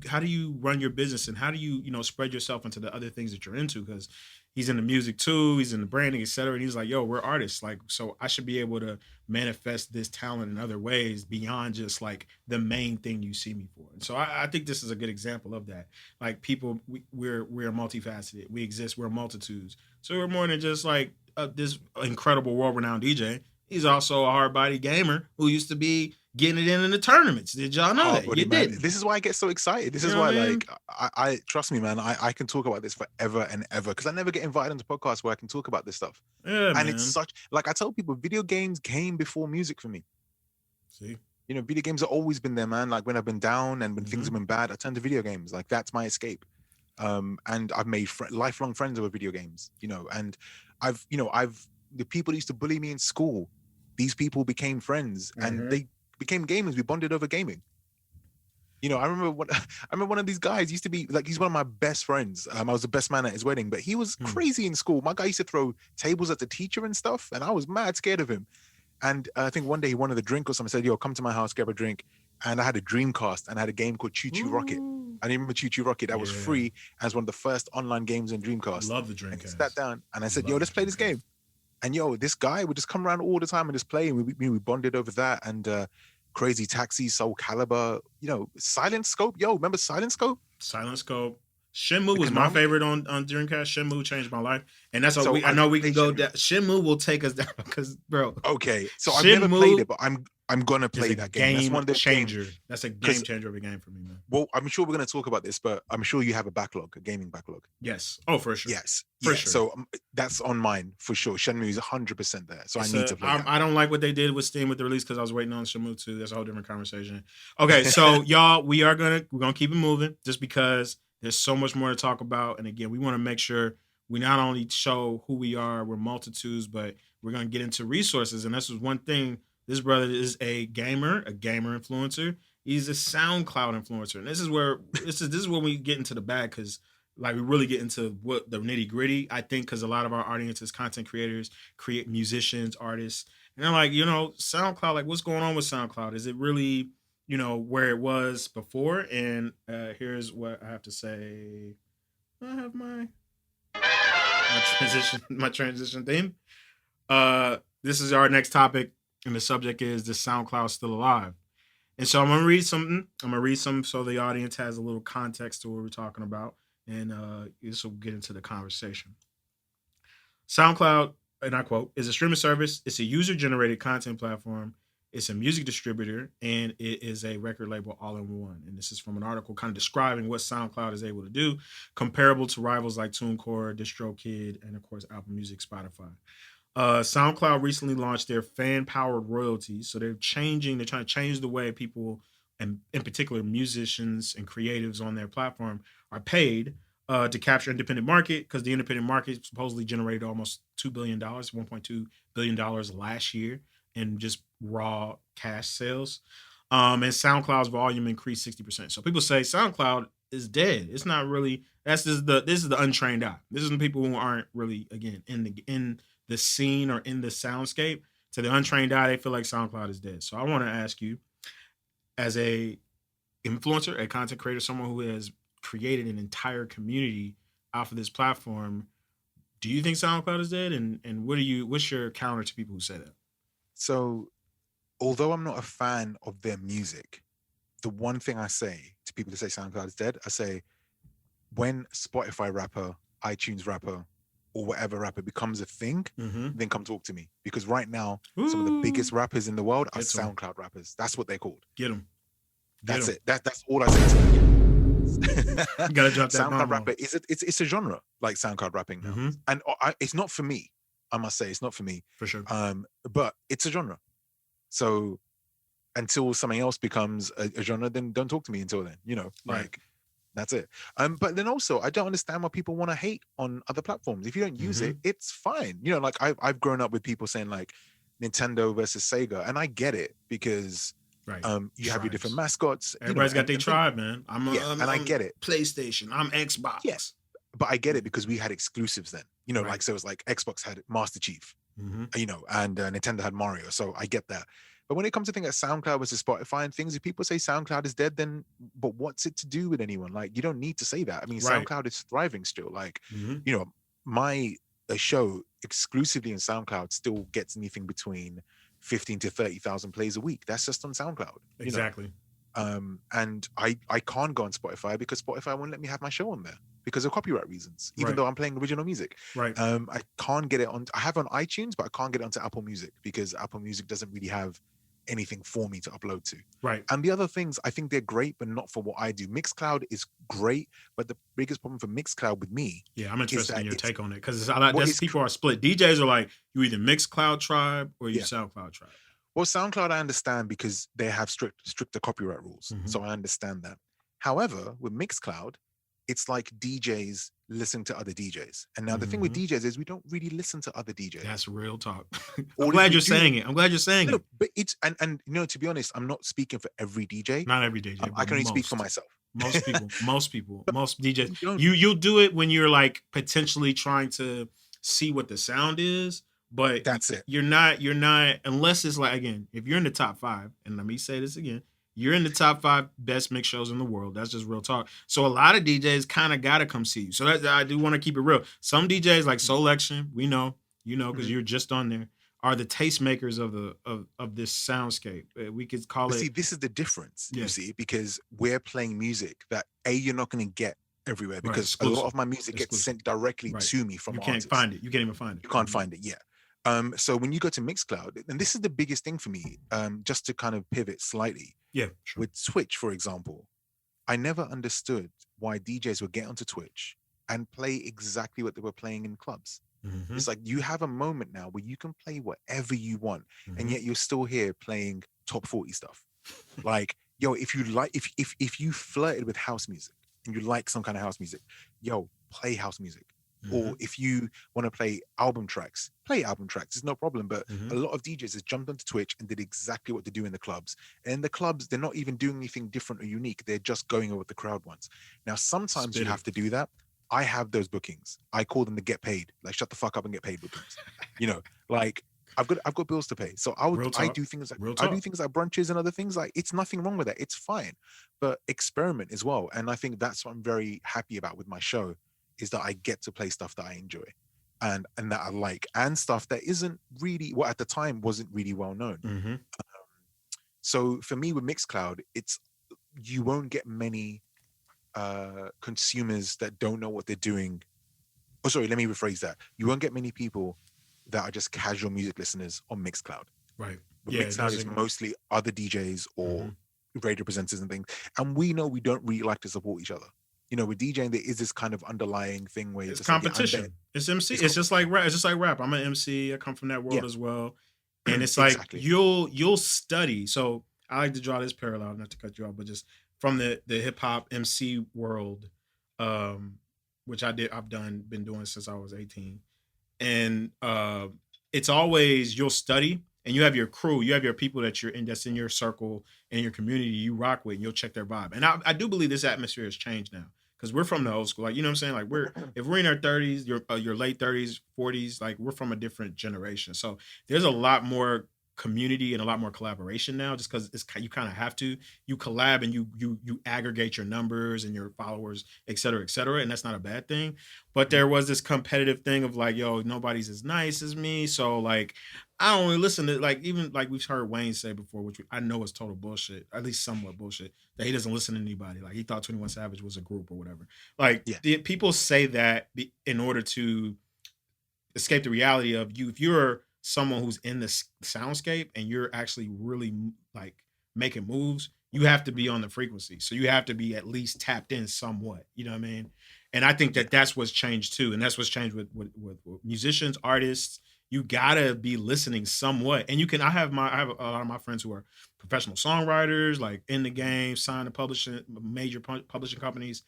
run your business and how do you, you know, spread yourself into the other things that you're into? Because he's in the music too. He's in the branding, etc. And he's like, yo, we're artists. Like, so I should be able to manifest this talent in other ways beyond just like the main thing you see me for. And so I think this is a good example of that. Like people, we're multifaceted. We exist. We're multitudes. So we're more than just like this incredible world-renowned DJ. He's also a hard-body gamer who used to be getting it in the tournaments. Did y'all know that? You did. This is why I get so excited. This is why, like, I trust me, man. I can talk about this forever and ever because I never get invited onto podcasts where I can talk about this stuff. Yeah, and man. it's such like I tell people, video games came before music for me. See, you know, video games have always been there, man. Like when I've been down and when things have been bad, I turn to video games. Like that's my escape. And I've made lifelong friends over video games. You know, and I've the people that used to bully me in school. These people became friends and they became gamers. We bonded over gaming. You know, I remember one of these guys used to be like, he's one of my best friends. I was the best man at his wedding, but he was crazy in school. My guy used to throw tables at the teacher and stuff, and I was mad scared of him. And I think one day he wanted a drink or something. I said, yo, come to my house, grab a drink. And I had a Dreamcast and I had a game called Choo Choo Rocket. I remember Choo Choo Rocket. That was free as one of the first online games on Dreamcast. Love the Dreamcast. And he sat down and I said, yo, let's play this game. And yo, this guy would just come around all the time and just play. And we bonded over that. And Crazy Taxi, Soul Calibur, you know, Silent Scope. Yo, remember Silent Scope? Silent Scope. Shenmue was my favorite on Dreamcast. Shenmue changed my life. And that's what I know we can go down. Shenmue will take us down because, bro. Okay. So I've never played it, but I'm gonna play that game. That's one of the changer. That's a game changer of a game for me, man. Well, I'm sure we're gonna talk about this, but I'm sure you have a gaming backlog. Yes. Oh, for sure. Yes. For sure. So that's on mine for sure. Shenmue is 100% there. So I need to play that. I don't like what they did with Steam with the release because I was waiting on Shenmue 2. That's a whole different conversation. Okay, so y'all, we're gonna keep it moving just because there's so much more to talk about. And again, we want to make sure we not only show who we are, we're multitudes, but we're gonna get into resources. And this is one thing. This brother is a gamer influencer. He's a SoundCloud influencer. And this is where we get into the bag because like we really get into what the nitty gritty, I think, because a lot of our audience is content creators, musicians, artists. And they're like, you know, SoundCloud, like what's going on with SoundCloud? Is it really, you know, where it was before? And here's what I have to say. I have my transition theme. This is our next topic. And the subject is, the SoundCloud still alive? And so I'm going to read something. I'm going to read some so the audience has a little context to what we're talking about. And this will get into the conversation. SoundCloud, and I quote, is a streaming service. It's a user-generated content platform. It's a music distributor. And it is a record label all in one. And this is from an article kind of describing what SoundCloud is able to do, comparable to rivals like TuneCore, DistroKid, and of course, Apple Music, Spotify. SoundCloud recently launched their fan-powered royalties. So they're trying to change the way people, and in particular musicians and creatives on their platform, are paid to capture independent market, because the independent market supposedly generated almost $2 billion, $1.2 billion last year in just raw cash sales. And SoundCloud's volume increased 60%. So people say SoundCloud is dead. It's not really. This is the untrained eye. This is the people who aren't really, again, in the scene or in the soundscape. To the untrained eye, they feel like SoundCloud is dead. So I want to ask you, as a influencer, a content creator, someone who has created an entire community off of this platform, do you think SoundCloud is dead? And what's your counter to people who say that? So, although I'm not a fan of their music, the one thing I say to people who say SoundCloud is dead, I say, when Spotify rapper, iTunes rapper, or whatever rapper becomes a thing, then come talk to me. Because right now, some of the biggest rappers in the world are SoundCloud rappers. That's what they're called. Get them. That's it. That's all I say to them. You gotta drop that SoundCloud rapper it's a genre, like SoundCloud rapping now. And it's not for me. I must say, it's not for me. For sure. But it's a genre. So until something else becomes a genre, then don't talk to me until then. You know, like that's it. But then also, I don't understand why people want to hate on other platforms. If you don't use it, it's fine. You know, like I've grown up with people saying like Nintendo versus Sega, and I get it because you have your different mascots. Everybody's got their tribe, man. I get it. PlayStation, I'm Xbox. Yes, but I get it because we had exclusives then. You know, like so it was like Xbox had Master Chief, you know, and Nintendo had Mario. So I get that. But when it comes to things like SoundCloud versus Spotify and things, if people say SoundCloud is dead, then but what's it to do with anyone? Like, you don't need to say that. I mean, SoundCloud is thriving still. Like, you know, my a show exclusively in SoundCloud still gets anything between 15 to 30,000 plays a week. That's just on SoundCloud. Exactly. And I can't go on Spotify because Spotify won't let me have my show on there because of copyright reasons, even Right. though I'm playing original music. Right. I can't get it on. I have it on iTunes, but I can't get it onto Apple Music because Apple Music doesn't really have anything for me to upload to. Right. And the other things, I think they're great, but not for what I do. Mixcloud is great, but the biggest problem for Mixcloud with me, Yeah, I'm interested that in your it's- take on it because what is- people are split. DJs are like, you either Mixcloud tribe or you Yeah. SoundCloud tribe. well, SoundCloud I understand because they have stricter copyright rules, Mhm. so I understand that. However, with Mixcloud, it's like DJs listen to other DJs, and now the thing with DJs is we don't really listen to other DJs. That's real talk. Or I'm if glad we you're do- saying it. I'm glad you're saying No, it. but it's and to be honest, I'm not speaking for every DJ. Not every DJ. I but can only speak for most. myself. Most people, most DJs. You don't- You'll do it when you're like potentially trying to see what the sound is, but That's it. You're not unless it's like, again, if you're in the top 5, and let me say this again, you're in the top 5 best mix shows in the world. That's just real talk. So a lot of DJs kind of gotta come see you. So that I do want to keep it real. Some DJs like Selection, we know, because you're just on there, are the tastemakers of this soundscape. We could call But it. see, this is the difference, Yeah. you see, because we're playing music that you're not going to get everywhere because a exclusive. lot of my music gets Exclusive. sent directly Right. to me from You can't artists. find it. You can't even find it. You can't find it yet. So when you go to Mixcloud, and this is the biggest thing for me, just to kind of pivot slightly, Yeah, sure. with Twitch, for example, I never understood why DJs would get onto Twitch and play exactly what they were playing in clubs. Mhm. It's like you have a moment now where you can play whatever you want, Mhm. and yet you're still here playing top 40 stuff. Like, yo, if you like, if you flirted with house music and you like some kind of house music, yo, play house music. Or if you want to play album tracks, play album tracks. It's no problem. But Mhm. a lot of DJs has jumped onto Twitch and did exactly what they do in the clubs. And in the clubs, they're not even doing anything different or unique. They're just going with what the crowd wants. Now, sometimes Spit you it. have to do that. I have those bookings. I call them the get paid. Like, shut the fuck up and get paid bookings. Like I've got bills to pay. So Real I talk. do things like Real I do talk. things like brunches and other things. Like, it's nothing wrong with that. It's fine. But experiment as well. And I think that's what I'm very happy about with my show, is that I get to play stuff that I enjoy and that I like, and stuff that isn't really, well, at the time wasn't really well known. Mhm. So for me with Mixcloud, it's, you won't get many consumers that don't know what they're doing. Oh, sorry, let me rephrase that. You won't get many people that are just casual music listeners on Mixcloud. Right. But Yeah, Mixcloud is there's a- mostly other DJs or Mhm. radio presenters and things. And we know we don't really like to support each other. With DJing, there is this kind of underlying thing where It's just like, yeah, I'm competition. better. It's MC. It's It's just like rap. It's just like rap. I'm an MC. I come from that world Yeah. as well. And it's like Exactly. you'll study. So I like to draw this parallel, not to cut you off, but just from the hip hop MC world, which I've been doing since I was 18. And it's always, you'll study and you have your crew, you have your people that's in your circle and your community you rock with, and you'll check their vibe. And I do believe this atmosphere has changed now, because we're from the old school. Like, you know what I'm saying? Like, if we're in our 30s, your late 30s, 40s, like, we're from a different generation. So there's a lot more community and a lot more collaboration now, just because you kind of have to. You collab and you aggregate your numbers and your followers, et cetera, and that's not a bad thing. But there was this competitive thing of like, yo, nobody's as nice as me, so like I don't really listen to, like, even like we've heard Wayne say before, which I know is total bullshit, at least somewhat bullshit, that he doesn't listen to anybody. Like, he thought 21 Savage was a group or whatever. Like, Yeah. People say that in order to escape the reality of you. If you're someone who's in the soundscape and you're actually really like making moves, you have to be on the frequency. So you have to be at least tapped in somewhat. You know what I mean? And I think that's what's changed too. And that's what's changed with musicians, artists. You gotta be listening somewhat. And I have a lot of my friends who are professional songwriters, like in the game, signed to major publishing companies,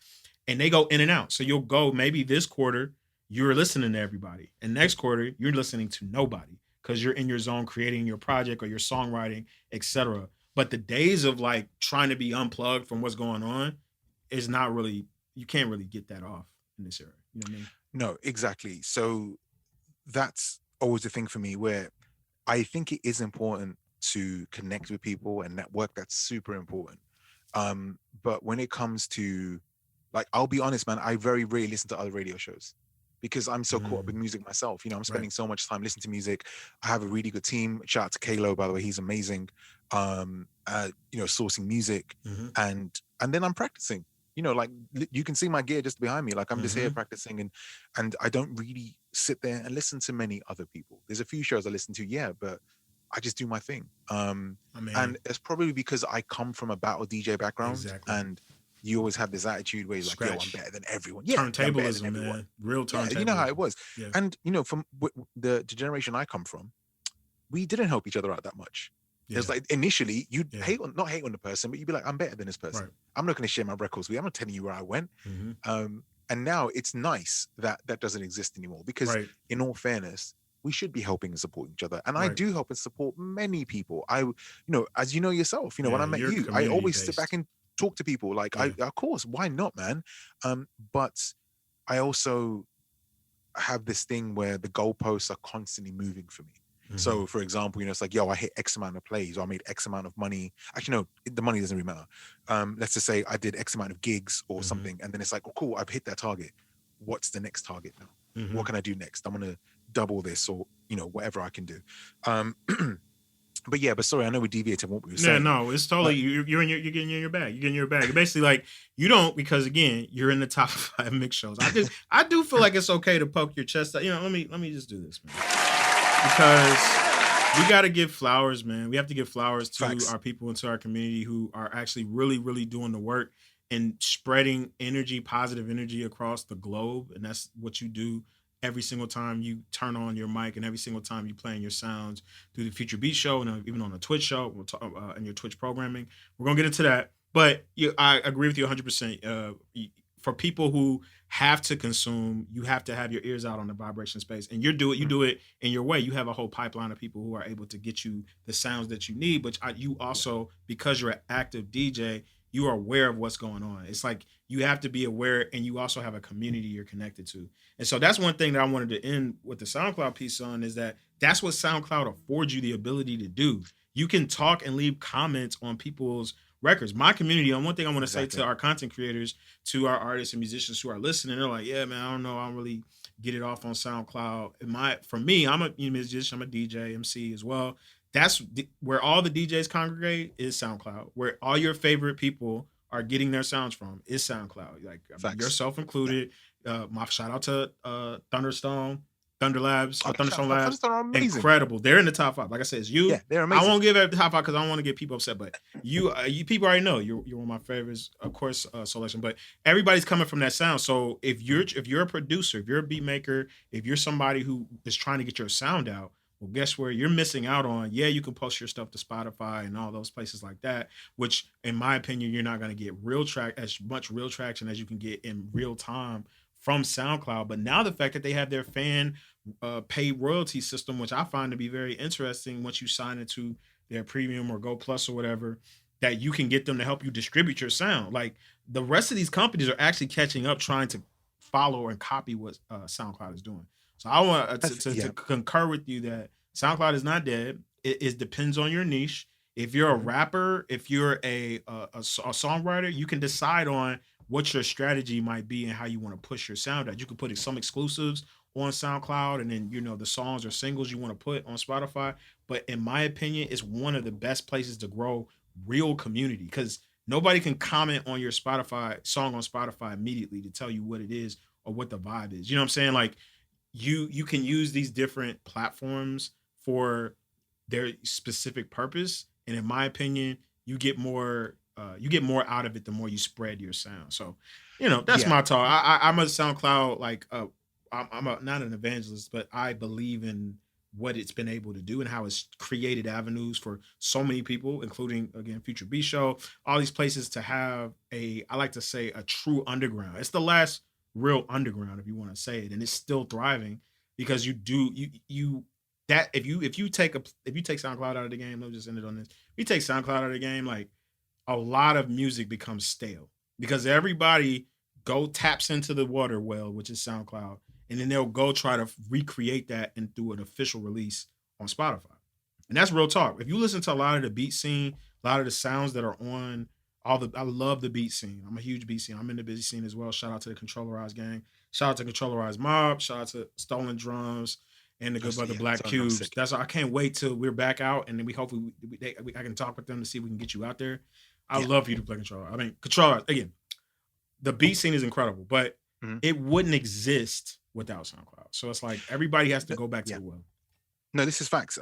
and they go in and out. So you'll go, maybe this quarter you're listening to everybody, and next quarter you're listening to nobody, because you're in your zone creating your project or your songwriting, etc. But the days of like trying to be unplugged from what's going on is not really, you can't really get that off in this era. You know what I mean? No, exactly. So that's always the thing for me, where I think it is important to connect with people and network. That's super important. But when it comes to, like, I'll be honest, man, I very rarely listen to other radio shows. because I'm so caught up with music myself. You know, I'm spending Right. so much time listening to music. I have a really good team. Shout out to Kalo, by the way, he's amazing. You know, sourcing music, Mm-hmm. and then I'm practicing. You know, like you can see my gear just behind me. Like I'm just here Mm-hmm. practicing, and I don't really sit there and listen to many other people. There's a few shows I listen to, yeah, but I just do my thing. I mean, And it's probably because I come from a battle DJ background, exactly. and you always have this attitude where you're like, yo, I'm Scratch. better than everyone. Yeah, I'm better than Turntablism, everyone. man. Real Yeah, you know how turntablism. it was. Yeah. And you know, from the generation I come from, we didn't help each other out that much. It Yeah. was like initially you'd Yeah. not hate on the person, but you'd be like, I'm better than this person. Right. I'm not going to share my records with you. I'm not telling you where I went. Mm-hmm. And now it's nice that that doesn't exist anymore, because Right. in all fairness, we should be helping and supporting each other. And I Right. do help and support many people. You know, as you know yourself, you know, when Yeah, I met you're you, I always community sit back based. and talk to people. Like, Yeah. of course, why not, man? But I also have this thing where the goalposts are constantly moving for me. Mm-hmm. So, for example, you know, it's like, yo, I hit X amount of plays, or I made X amount of money. Actually, no, the money doesn't really matter. Let's just say I did X amount of gigs or Mm-hmm. something, and then it's like, oh, cool, I've hit that target. What's the next target now? Mm-hmm. What can I do next? I'm gonna double this, or you know, whatever I can do. But yeah, but sorry, I know we deviated from what we were Yeah, saying. no, it's totally you're getting in your bag. You're getting your bag. You're basically like you don't, because again, you're in the top 5 mix shows. I do feel like it's okay to poke your chest out. You know, let me just do this, man. Because we got to give flowers, man. We have to give flowers to Facts. our people and to our community who are actually really, really doing the work and spreading energy, positive energy across the globe. And that's what you do every single time you turn on your mic and every single time you playing your sounds through the Future Beat Show and even on the Twitch show. We'll talk and your Twitch programming. We're gonna get into that, but I agree with you 100%. For people who have to consume, you have to have your ears out on the vibration space, and you do it in your way. You have a whole pipeline of people who are able to get you the sounds that you need, but you also, because you're an active DJ, you are aware of what's going on. It's like you have to be aware, and you also have a community you're connected to. And so that's one thing that I wanted to end with the SoundCloud piece on, is that's what SoundCloud affords you the ability to do. You can talk and leave comments on people's records. My community, and one thing I want to say to our content creators, to our artists and musicians who are listening, they're like, yeah, man, I don't know, I don't really get it off on SoundCloud. For me, I'm a musician, I'm a DJ, MC as well. That's where all the DJs congregate, is SoundCloud. Where all your favorite people are getting their sounds from is SoundCloud. Like yourself included. My shout out to Thunderstone Labs, Thunderstone Labs, incredible. They're in the top 5. Like I said, it's you. Yeah, they're amazing. I won't give it the top 5 because I don't want to get people upset. But you people already know you're one of my favorites, of course, selection. But everybody's coming from that sound. So if you're a producer, if you're a beat maker, if you're somebody who is trying to get your sound out, well, guess where you're missing out on? Yeah, you can post your stuff to Spotify and all those places like that, which, in my opinion, you're not going to get as much real traction as you can get in real time from SoundCloud. But now the fact that they have their fan paid royalty system, which I find to be very interesting, once you sign into their premium or Go Plus or whatever, that you can get them to help you distribute your sound. Like, the rest of these companies are actually catching up, trying to follow and copy what SoundCloud is doing. So I want to concur with you that SoundCloud is not dead. It depends on your niche. If you're a rapper, if you're a songwriter, you can decide on what your strategy might be and how you want to push your sound out. You can put some exclusives on SoundCloud, and then, you know, the songs or singles you want to put on Spotify. But in my opinion, it's one of the best places to grow real community, because nobody can comment on your Spotify song on Spotify immediately to tell you what it is or what the vibe is. You know what I'm saying? Like, you can use these different platforms for their specific purpose, and in my opinion, you get more out of it the more you spread your sound. So, you know, that's my talk. I'm a SoundCloud, like, I'm not an evangelist, but I believe in what it's been able to do and how it's created avenues for so many people, including, again, Future B Show, all these places to have I like to say, a true underground. It's the last real underground, if you want to say it, and it's still thriving because if you take SoundCloud out of the game, let me just end it on this. If you take SoundCloud out of the game, like, a lot of music becomes stale because everybody taps into the water well, which is SoundCloud, and then they'll go try to recreate that and do an official release on Spotify. And that's real talk. If you listen to a lot of the beat scene, a lot of the sounds that are on I love the beat scene. I'm a huge beat scene. I'm in the beat scene as well. Shout out to the Controllerized gang. Shout out to Controllerized Mob. Shout out to Stolen Drums and the good brother Black Stolen Drums Cubes. sick. That's I can't wait till we're back out and then we hopefully I can talk with them to see if we can get you out there. I love you to play Controller. I mean, Controller again. The beat scene is incredible, but it wouldn't exist without SoundCloud. So it's like everybody has to go back to the well. No, this is facts.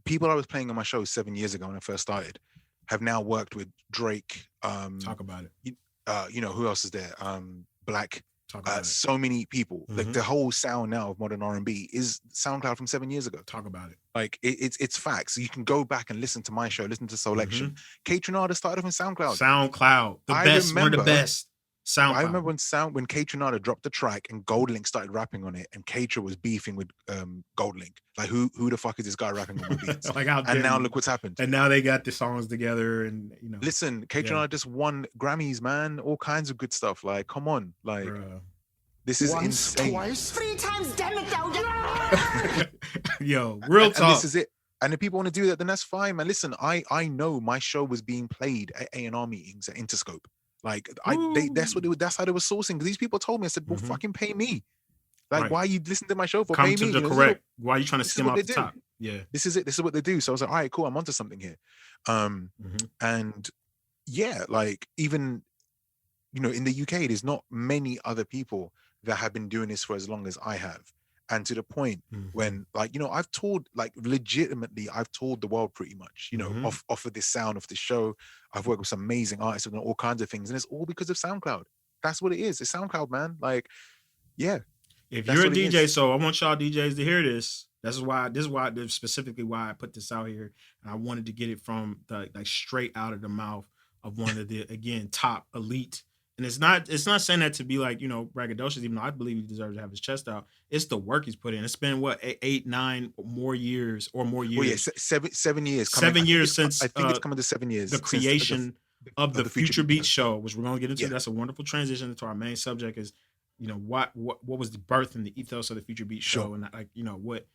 People I was playing on my show 7 years ago when I first started have now worked with Drake. Talk about it. You know, who else is there? Black. Talk about it. So many people. Like the whole sound now of modern R&B is SoundCloud from 7 years ago. Talk about it. Like it's facts. You can go back and listen to my show, listen to Selection. K-Tronada started off in SoundCloud. SoundCloud, the best, one of the best. SoundCloud. I remember when K-Tronada dropped the track and Goldlink started rapping on it, and K-Tron was beefing with Goldlink. Like who the fuck is this guy rapping on my beats? Like and now look what's happened. And now they got the songs together, and you know. Listen, K-Tronada just won Grammys, man. All kinds of good stuff. Like, come on, like. Bruh. This is insane. Twice, 3 times, damn it, though. Yo, real talk. And this is it. And if people want to do that, then that's fine, man. Listen, I know my show was being played at A&R meetings at Interscope. Like that's how they were sourcing. These people told me, I said, well, fucking pay me. Like, why are you listening to my show for? Come pay to me. the correct. Why are you trying to skim off the top? Yeah. This is it. This is what they do. So I was like, all right, cool. I'm onto something here. And yeah, like even, you know, in the UK, there's not many other people that have been doing this for as long as I have. And to the point when, like, you know, I've toured, like, legitimately, I've toured the world pretty much, you know, off of this sound of the show. I've worked with some amazing artists and all kinds of things. And it's all because of SoundCloud. That's what it is. It's SoundCloud, man. Like, yeah. If you're a DJ, so I want y'all DJs to hear this. This is specifically why I put this out here. And I wanted to get it from the, like, straight out of the mouth of one of the, again, top elite. And it's not saying that to be like, you know, braggadocious, even though I believe he deserves to have his chest out. It's the work he's put in. It's been what, 8, 9 more years or more years. Well, yeah, 7 years. 7 years since I think it's coming to 7 years. The creation of the Future Beats show, which we're going to get into. Yeah. That's a wonderful transition into our main subject is, you know, what was the birth and the ethos of the Future Beats show, and like, you know, what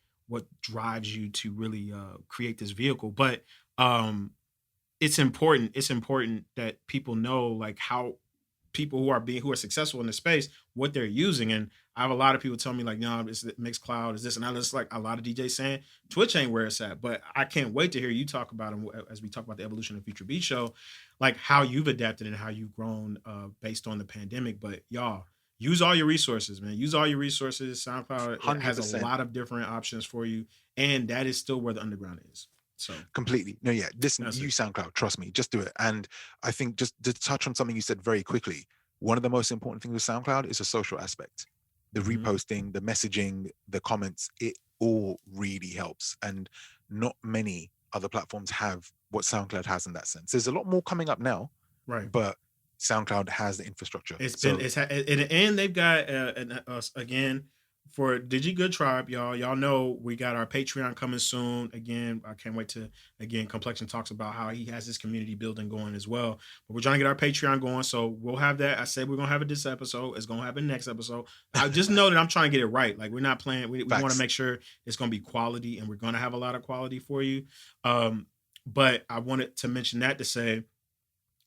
drives you to really create this vehicle. But it's important that people know, like, how people who are successful in the space, what they're using. And I have a lot of people tell me, like, no, it's Mixcloud, is this, and I just, like, a lot of DJs saying Twitch ain't where it's at. But I can't wait to hear you talk about them as we talk about the evolution of Future Beat show, like how you've adapted and how you've grown based on the pandemic. But y'all, use all your resources, man. Use all your resources. SoundCloud has a lot of different options for you, and that is still where the underground is. So completely. No, yeah. Listen, use SoundCloud. Trust me. Just do it. And I think just to touch on something you said very quickly, one of the most important things with SoundCloud is the social aspect. The reposting, the messaging, the comments, it all really helps. And not many other platforms have what SoundCloud has in that sense. There's a lot more coming up now, right? But SoundCloud has the infrastructure. And they've got again. For Digi Good Tribe, y'all know we got our Patreon coming soon. Again, I can't wait to, Complexion talks about how he has this community building going as well. But we're trying to get our Patreon going, so we'll have that. I said we're going to have it this episode. It's going to happen next episode. I just know that I'm trying to get it right. Like, we're not playing. We want to make sure it's going to be quality, and we're going to have a lot of quality for you. But I wanted to mention that to say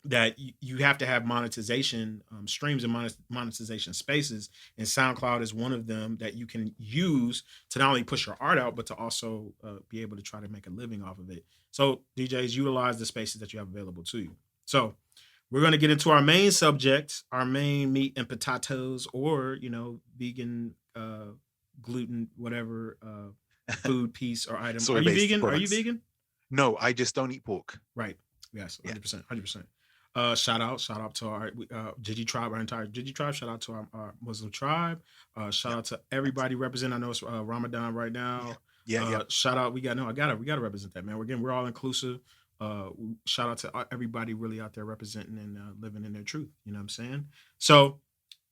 that you have to have monetization streams and monetization spaces, and SoundCloud is one of them that you can use to not only push your art out, but to also be able to try to make a living off of it. So DJs, utilize the spaces that you have available to you. So we're going to get into our main subject, our main meat and potatoes, or, you know, vegan, gluten, whatever food piece or item. Are you vegan? Products. Are you vegan? No, I just don't eat pork. Right. Yes. 100%. 100%. Shout out to our Digi Tribe, our entire Digi Tribe. Shout out to our Muslim tribe. Shout out to everybody representing. I know it's Ramadan right now. Yeah. Shout out. We got to represent that, man. We're all inclusive. Shout out to everybody really out there representing and living in their truth. You know what I'm saying? So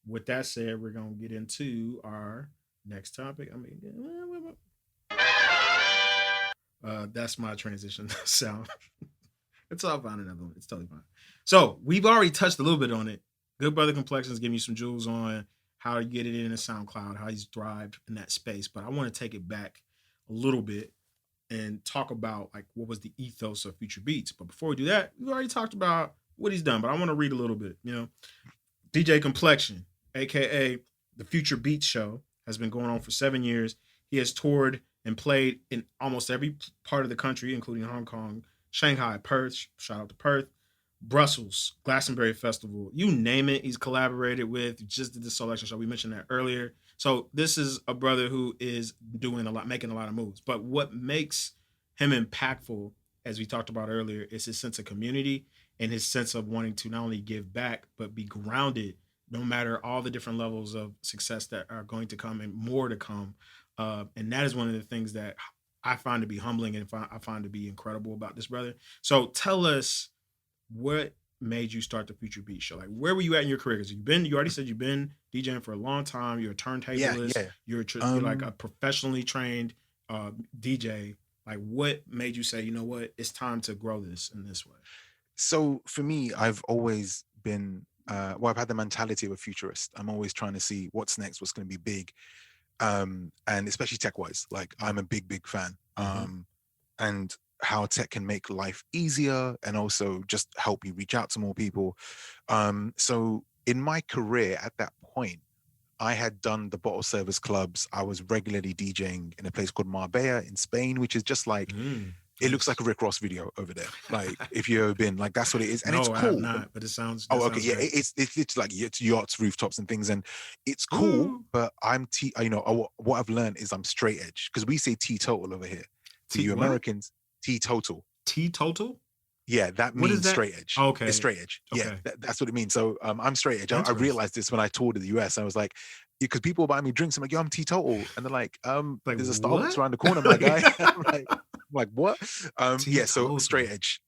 with that said, we're going to get into our next topic. That's my transition sound. It's all fine, another one. It's totally fine. So we've already touched a little bit on it. Good Brother Complexion is giving you some jewels on how to get it in a SoundCloud, how he's thrived in that space. But I want to take it back a little bit and talk about, like, what was the ethos of Future Beats. But before we do that, we already talked about what he's done, but I want to read a little bit. You know, DJ Complexion, aka the Future Beats Show, has been going on for 7 years. He has toured and played in almost every part of the country, including Hong Kong, Shanghai, Perth. Shout out to Perth. Brussels, Glastonbury Festival, you name it, he's collaborated with. Just did the selection show. We mentioned that earlier. So this is a brother who is doing a lot, making a lot of moves. But what makes him impactful, as we talked about earlier, is his sense of community and his sense of wanting to not only give back, but be grounded no matter all the different levels of success that are going to come and more to come. And that is one of the things that I find to be humbling and I find to be incredible about this brother. So tell us, what made you start the Future Beat Show? Like, where were you at in your career? Because you already said you've been DJing for a long time. You're a turntablist. Yeah. You're like a professionally trained DJ. Like, what made you say, you know what, it's time to grow this in this way? So for me, I've always been, I've had the mentality of a futurist. I'm always trying to see what's next, what's going to be big. And especially tech-wise, like I'm a big fan. And how tech can make life easier and also just help you reach out to more people. So in my career at that point, I had done the bottle service clubs. I was regularly DJing in a place called Marbella in Spain, which is just like, it looks like a Rick Ross video over there. Like if you've ever been, like that's what it is. And no, it's cool. I have not, but it sounds. Oh, okay. Sounds Yeah. great. It's like it's yachts, rooftops and things. And it's cool, but what I've learned is I'm straight edge because we say teetotal over here. To you Americans, teetotal. Teetotal? Yeah, that means straight edge. Okay. It's straight edge. Okay. Yeah, that's what it means. So I'm straight edge. I realized this when I toured in the US. I was like, because people buy me drinks. I'm like, yo, I'm teetotal. And they're like, there's a Starbucks around the corner, my guy. I'm like, what? Yeah, so straight edge.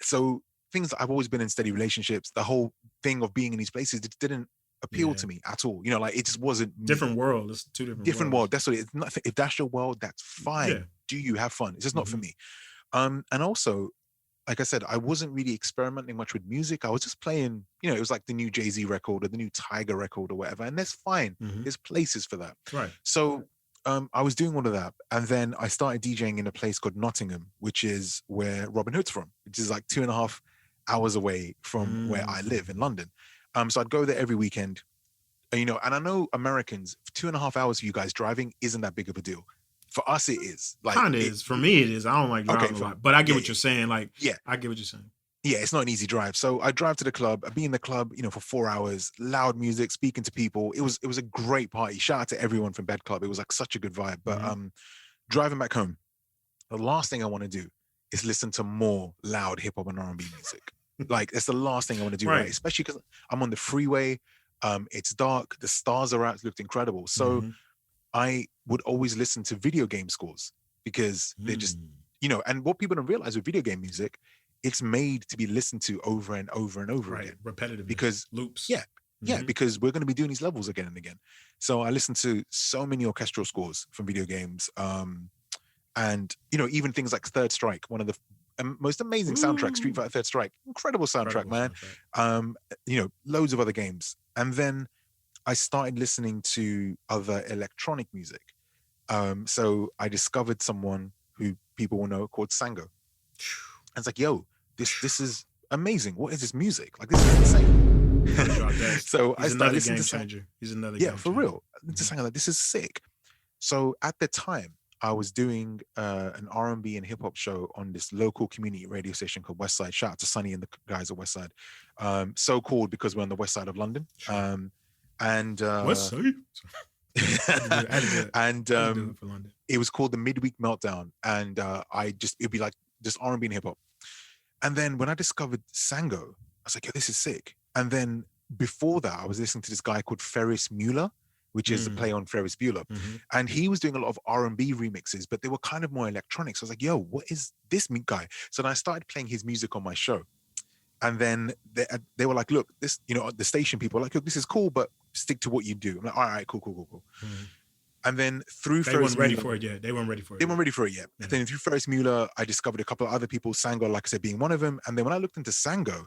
So things that I've always been in steady relationships, the whole thing of being in these places, it didn't appeal to me at all. You know, like it just wasn't different world. It's two different world. That's what it is. Nothing. If that's your world, that's fine. Yeah. Do you have fun? It's just not for me. And also, like I said, I wasn't really experimenting much with music. I was just playing, you know, it was like the new Jay-Z record or the new Tiger record or whatever. And that's fine. There's places for that. Right. So I was doing all of that. And then I started DJing in a place called Nottingham, which is where Robin Hood's from, which is like 2.5 hours away from where I live in London. So I'd go there every weekend, you know, and I know Americans, 2.5 hours for you guys driving isn't that big of a deal. For us, it is. Like, kind of is. For me, it is. I don't like driving a lot, but I get what you're saying. Like, I get what you're saying. Yeah, it's not an easy drive. So I drive to the club. I'd be in the club, you know, for 4 hours, loud music, speaking to people. It was a great party. Shout out to everyone from Bed Club. It was like such a good vibe. But driving back home, the last thing I want to do is listen to more loud hip hop and R&B music. Like, it's the last thing I want to do, right? Especially because I'm on the freeway. It's dark. The stars are out. It looked incredible. So I would always listen to video game scores because they're just, you know, and what people don't realize with video game music, it's made to be listened to over and over and over again. Repetitive. Because loops. Yeah, because we're going to be doing these levels again and again. So I listened to so many orchestral scores from video games. And, you know, even things like Third Strike, one of the most amazing soundtracks, Street Fighter Third Strike. Incredible soundtrack, man. You know, loads of other games. And then I started listening to other electronic music. So I discovered someone who people will know called Sango. And it's like, yo, this is amazing. What is this music? Like, this is insane. So I started listening to Sango. He's another game changer. For real. Just Sango, like, this is sick. So at the time, I was doing an R&B and hip hop show on this local community radio station called Westside. Shout out to Sonny and the guys at Westside. So called because we're on the west side of London. And West Side? And it was called the Midweek Meltdown. And it'd be like just R&B and hip hop. And then when I discovered Sango, I was like, yo, this is sick. And then before that, I was listening to this guy called Ferris Mueller, which is a play on Ferris Bueller. And he was doing a lot of R&B remixes, but they were kind of more electronic. So I was like, yo, what is this guy? So then I started playing his music on my show. And then they were like, look, this, you know, the station people were like, look, this is cool, but stick to what you do. I'm like, all right, cool. And then through They weren't ready for it yet. They weren't ready for it yet. And then through Ferris Mueller, I discovered a couple of other people, Sango, like I said, being one of them. And then when I looked into Sango,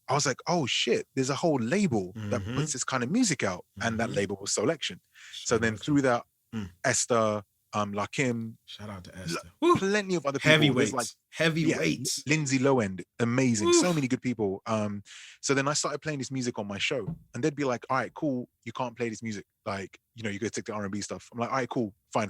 I was like, oh shit, there's a whole label that puts this kind of music out. And that label was Selection. So then through that, Esther, Lakim, Shout out to Esther. Woo. plenty of other people. There's like Heavyweights. Lindsay Lohan, amazing. Oof. So many good people. So then I started playing this music on my show, and they'd be like, all right, cool, you can't play this music. Like, you know, you gotta take the R&B stuff. I'm like, all right, cool, fine.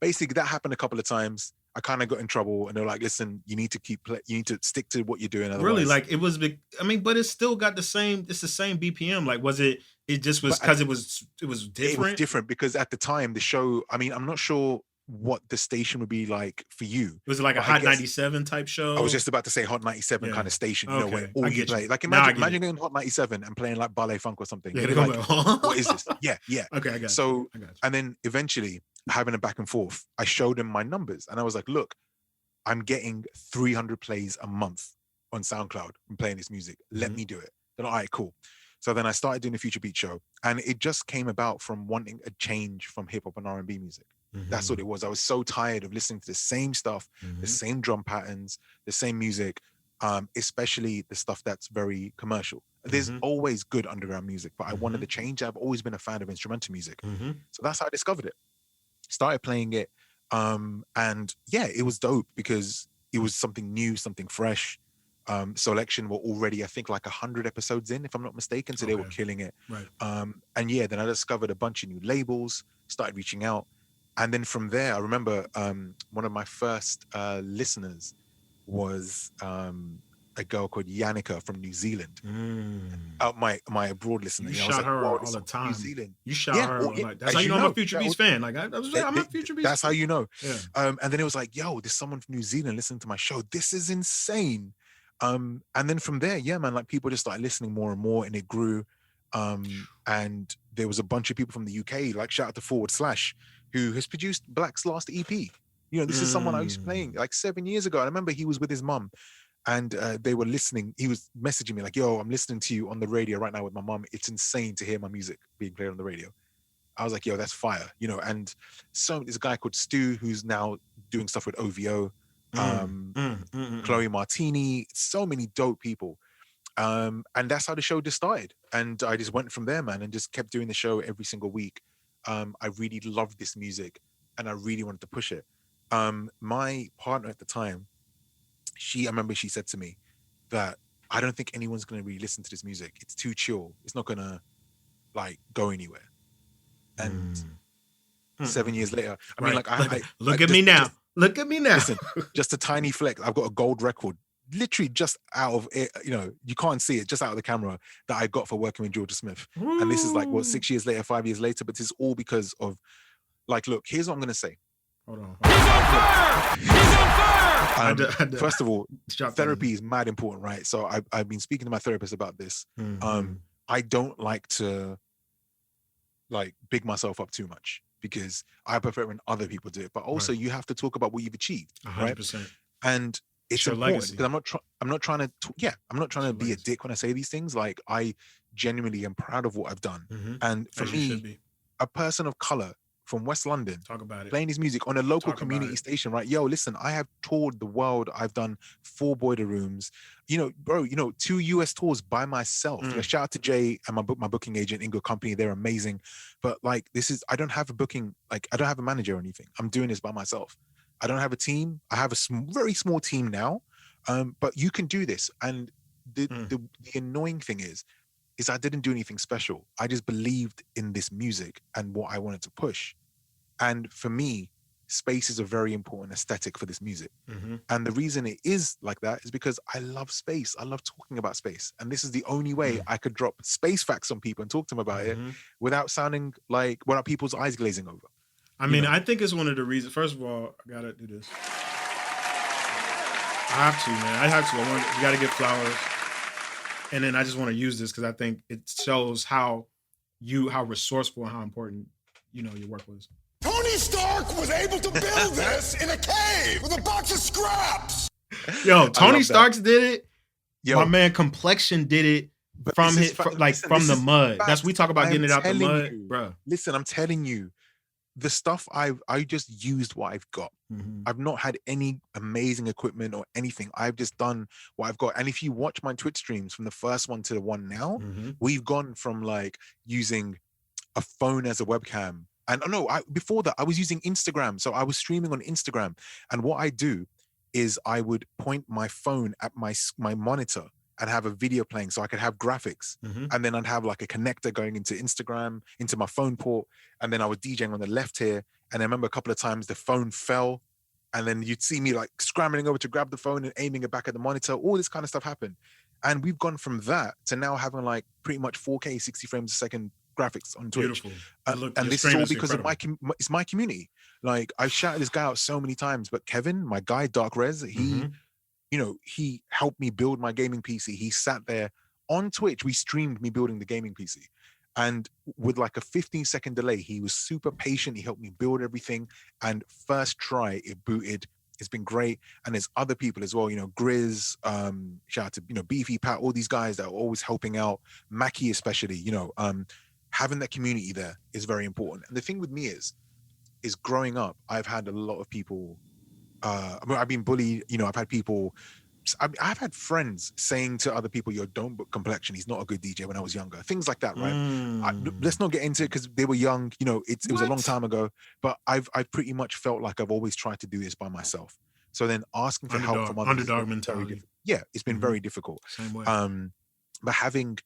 Basically, that happened a couple of times. I kind of got in trouble, and they're like, listen, you need to stick to what you're doing. Otherwise. Really, like it was big. I mean, but it still got the same. It's the same BPM. Like, was it? It just was because it was different. It was different because at the time the show. I mean, I'm not sure what the station would be like for you. Was it like a Hot 97 type show? I was just about to say Hot 97 kind of station, you know, where all you play. Like imagine going Hot 97 and playing like ballet funk or something. Yeah, like, what is this? Yeah. Okay, I got so, you. And then eventually having a back and forth, I showed them my numbers and I was like, look, I'm getting 300 plays a month on SoundCloud and playing this music. Let me do it. They're like, all right, cool. So then I started doing the Future Beat show, and it just came about from wanting a change from hip hop and R&B music. That's what it was. I was so tired of listening to the same stuff, the same drum patterns, the same music, especially the stuff that's very commercial. There's always good underground music, but I wanted to change. I've always been a fan of instrumental music. So that's how I discovered it. Started playing it. And yeah, it was dope because it was something new, something fresh. Selection were already, I think, like 100 episodes in, if I'm not mistaken. So they were killing it. Right. And yeah, then I discovered a bunch of new labels, started reaching out. And then from there, I remember one of my first listeners was a girl called Yannicka from New Zealand. My abroad listener. You shot her all the time. New Zealand. You shot her. Like, that's how you know I'm a Future Beats fan. Like I'm a Future Beats. That's how you know. Yeah. And then it was like, yo, there's someone from New Zealand listening to my show. This is insane. And then from there, yeah, man, like people just started listening more and more, and it grew. And there was a bunch of people from the UK, like shout out to Forward Slash, who has produced Black's last EP. You know, this is someone I used to playing like 7 years ago. I remember he was with his mum, and they were listening. He was messaging me like, yo, I'm listening to you on the radio right now with my mum. It's insane to hear my music being played on the radio. I was like, yo, that's fire, you know. And so there's a guy called Stu who's now doing stuff with OVO, Chloe Martini, so many dope people. And that's how the show just started. And I just went from there, man, and just kept doing the show every single week. I really loved this music and I really wanted to push it. My partner at the time, I remember she said to me that I don't think anyone's going to really listen to this music. It's too chill. It's not going to like go anywhere. And 7 years later, I mean, like, look at me now. Look at me now. Listen, just a tiny flex. I've got a gold record, literally just out of it. You know, you can't see it, just out of the camera, that I got for working with Georgia Smith. And this is like, what, 6 years later, 5 years later, but this is all because of, like, look, here's what I'm going to say. Hold on. He's on fire! First of all, therapy is mad important, right? So I've been speaking to my therapist about this. I don't like to like big myself up too much because I prefer when other people do it. But also you have to talk about what you've achieved, 100%. Right? And it's important because I'm not trying to be a dick when I say these things. Like, I genuinely am proud of what I've done. And for me, a person of color from West London, talk about it, playing his music on a local community station, right? Yo, listen, I have toured the world. I've done 4 boiler rooms, you know, bro, you know, 2 US tours by myself. You know, shout out to Jay and my booking agent, Ingo Company. They're amazing. But like, I don't have a booking, like, I don't have a manager or anything. I'm doing this by myself. I don't have a team. I have a very small team now. But you can do this. And the annoying thing is I didn't do anything special. I just believed in this music and what I wanted to push. And for me, space is a very important aesthetic for this music. And the reason it is like that is because I love space. I love talking about space. And this is the only way I could drop space facts on people and talk to them about it without sounding like, without people's eyes glazing over. I mean, I think it's one of the reasons. First of all, I gotta do this. I have to, man. I have to. You gotta get flowers. And then I just want to use this because I think it shows how resourceful and how important, you know, your work was. Tony Stark was able to build this in a cave with a box of scraps. Yo, Tony Stark did it. Yo, my man Complexion did it from the mud. That's, we talk about getting it out the mud, bro. Listen, I'm telling you, the stuff I just used what I've got. I've not had any amazing equipment or anything. I've just done what I've got. And if you watch my Twitch streams from the first one to the one now, we've gone from like using a phone as a webcam And no, before that, I was using Instagram. So I was streaming on Instagram. And what I do is I would point my phone at my monitor and have a video playing so I could have graphics. Mm-hmm. And then I'd have like a connector going into Instagram, into my phone port. And then I was DJing on the left here. And I remember a couple of times the phone fell. And then you'd see me like scrambling over to grab the phone and aiming it back at the monitor. All this kind of stuff happened. And we've gone from that to now having like pretty much 4K, 60 frames a second graphics on Twitch. Beautiful. And this is all because of it's my community. Like I shouted this guy out so many times, but Kevin, my guy, Dark Rez, he helped me build my gaming PC. He sat there on Twitch. We streamed me building the gaming PC. And with like a 15-second delay, he was super patient. He helped me build everything. And first try, it booted. It's been great. And there's other people as well, Grizz, shout out to, Beefy, Pat, all these guys that are always helping out. Mackie especially, having that community there is very important. And the thing with me is growing up, I've had a lot of people, I've been bullied, I've had people, I've had friends saying to other people, don't book Complexion, he's not a good DJ when I was younger. Things like that, right? Let's not get into it because they were young, it was a long time ago, but I've pretty much felt like I've always tried to do this by myself. So then asking for help from others. Underdog mentality. Yeah, it's been very difficult. Same way. But having,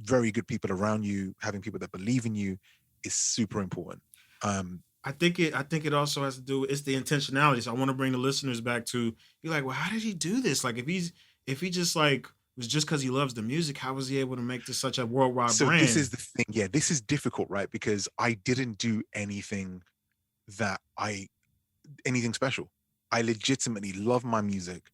very good people around you, having people that believe in you is super important. I think it also has to do with, it's the intentionality. So I want to bring the listeners back to, you're like, well, how did he do this? Like if he just like was just because he loves the music, how was he able to make this such a worldwide brand? So this is the thing. Yeah, this is difficult, right? Because I didn't do anything anything special. I legitimately love my music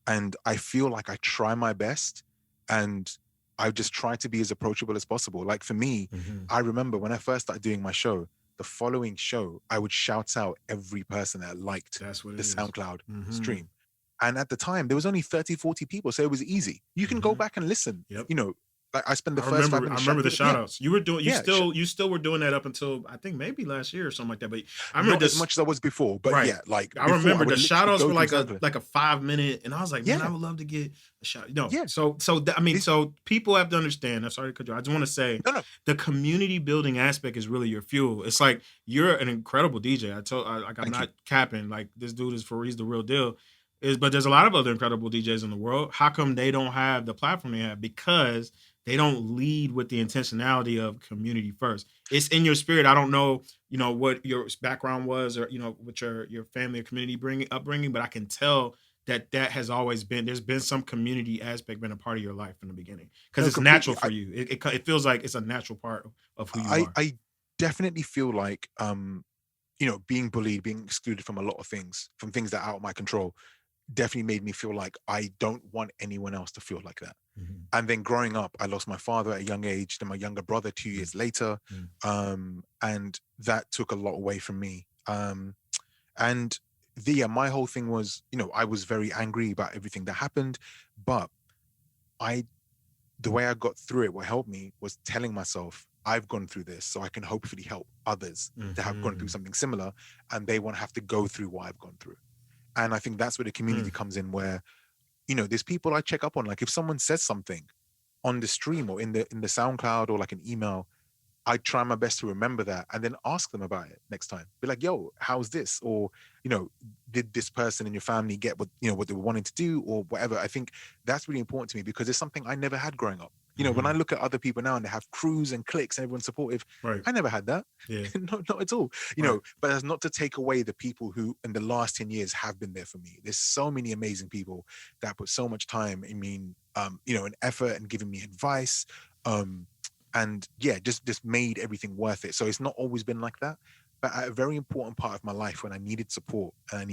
and I feel like I try my best and I just try to be as approachable as possible. Like for me, I remember when I first started doing my show, the following show, I would shout out every person that liked the SoundCloud stream. And at the time, there was only 30, 40 people. So it was easy. You can go back and listen. Yep. Like I spent the first 5 minutes. I remember the shout outs. You were doing, you still were doing that up until I think maybe last year or something like that. But I remember as much as I was before, but right. yeah, like I remember the shout outs were like a 5 minute, and I was like, man, I would love to get a shout. So people have to understand. I'm sorry to cut you. I just want to say the community building aspect is really your fuel. It's like you're an incredible DJ. I'm not capping. Like this dude he's the real deal. But there's a lot of other incredible DJs in the world. How come they don't have the platform they have? Because they don't lead with the intentionality of community first. It's in your spirit. I don't know, what your background was or, what your family or community upbringing, but I can tell that has always been, there's been some community aspect been a part of your life from the beginning because it's natural for you. It feels like it's a natural part of who you are. I definitely feel like, being bullied, being excluded from a lot of things, from things that are out of my control, definitely made me feel like I don't want anyone else to feel like that. And then growing up, I lost my father at a young age, then my younger brother 2 years later. And that took a lot away from me. And my whole thing was, I was very angry about everything that happened, but the way I got through it, what helped me was telling myself, I've gone through this, so I can hopefully help others that have gone through something similar and they won't have to go through what I've gone through. And I think that's where the community comes in, where, there's people I check up on. Like if someone says something on the stream or in the SoundCloud or like an email, I try my best to remember that and then ask them about it next time. Be like, yo, how's this? Or, did this person in your family get what they were wanting to do or whatever? I think that's really important to me because it's something I never had growing up. When I look at other people now and they have crews and cliques and everyone's supportive, I never had that. Yeah. not at all. But that's not to take away the people who in the last 10 years have been there for me. There's so many amazing people that put so much time, and effort and giving me advice. And yeah, just made everything worth it. So it's not always been like that. But at a very important part of my life when I needed support and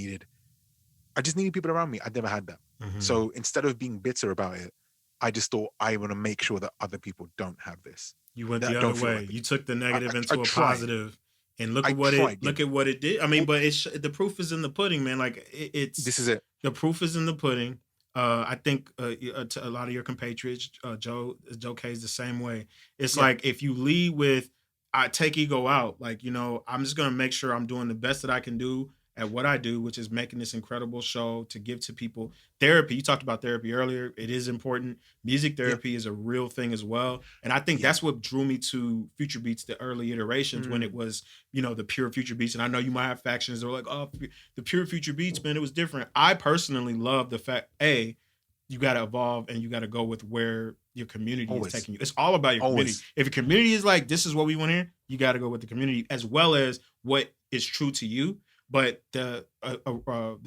I just needed people around me, I'd never had that. So instead of being bitter about it, I just thought I want to make sure that other people don't have this. You went the other way. You took the negative into a positive, and look at what it did. But the proof is in the pudding, man. Like this is it. The proof is in the pudding. I think to a lot of your compatriots, Joe K is the same way. It's like if you lead with, I take ego out. Like I'm just gonna make sure I'm doing the best that I can do at what I do, which is making this incredible show to give to people therapy. You talked about therapy earlier. It is important. Music therapy is a real thing as well. And I think that's what drew me to Future Beats, the early iterations, when it was, you know, the pure Future Beats. And I know you might have factions that are like, oh, the pure Future Beats, man, it was different. I personally love the fact, you got to evolve and you got to go with where your community is taking you. It's all about your community. If your community is like, this is what we want to hear, you got to go with the community as well as what is true to you. But the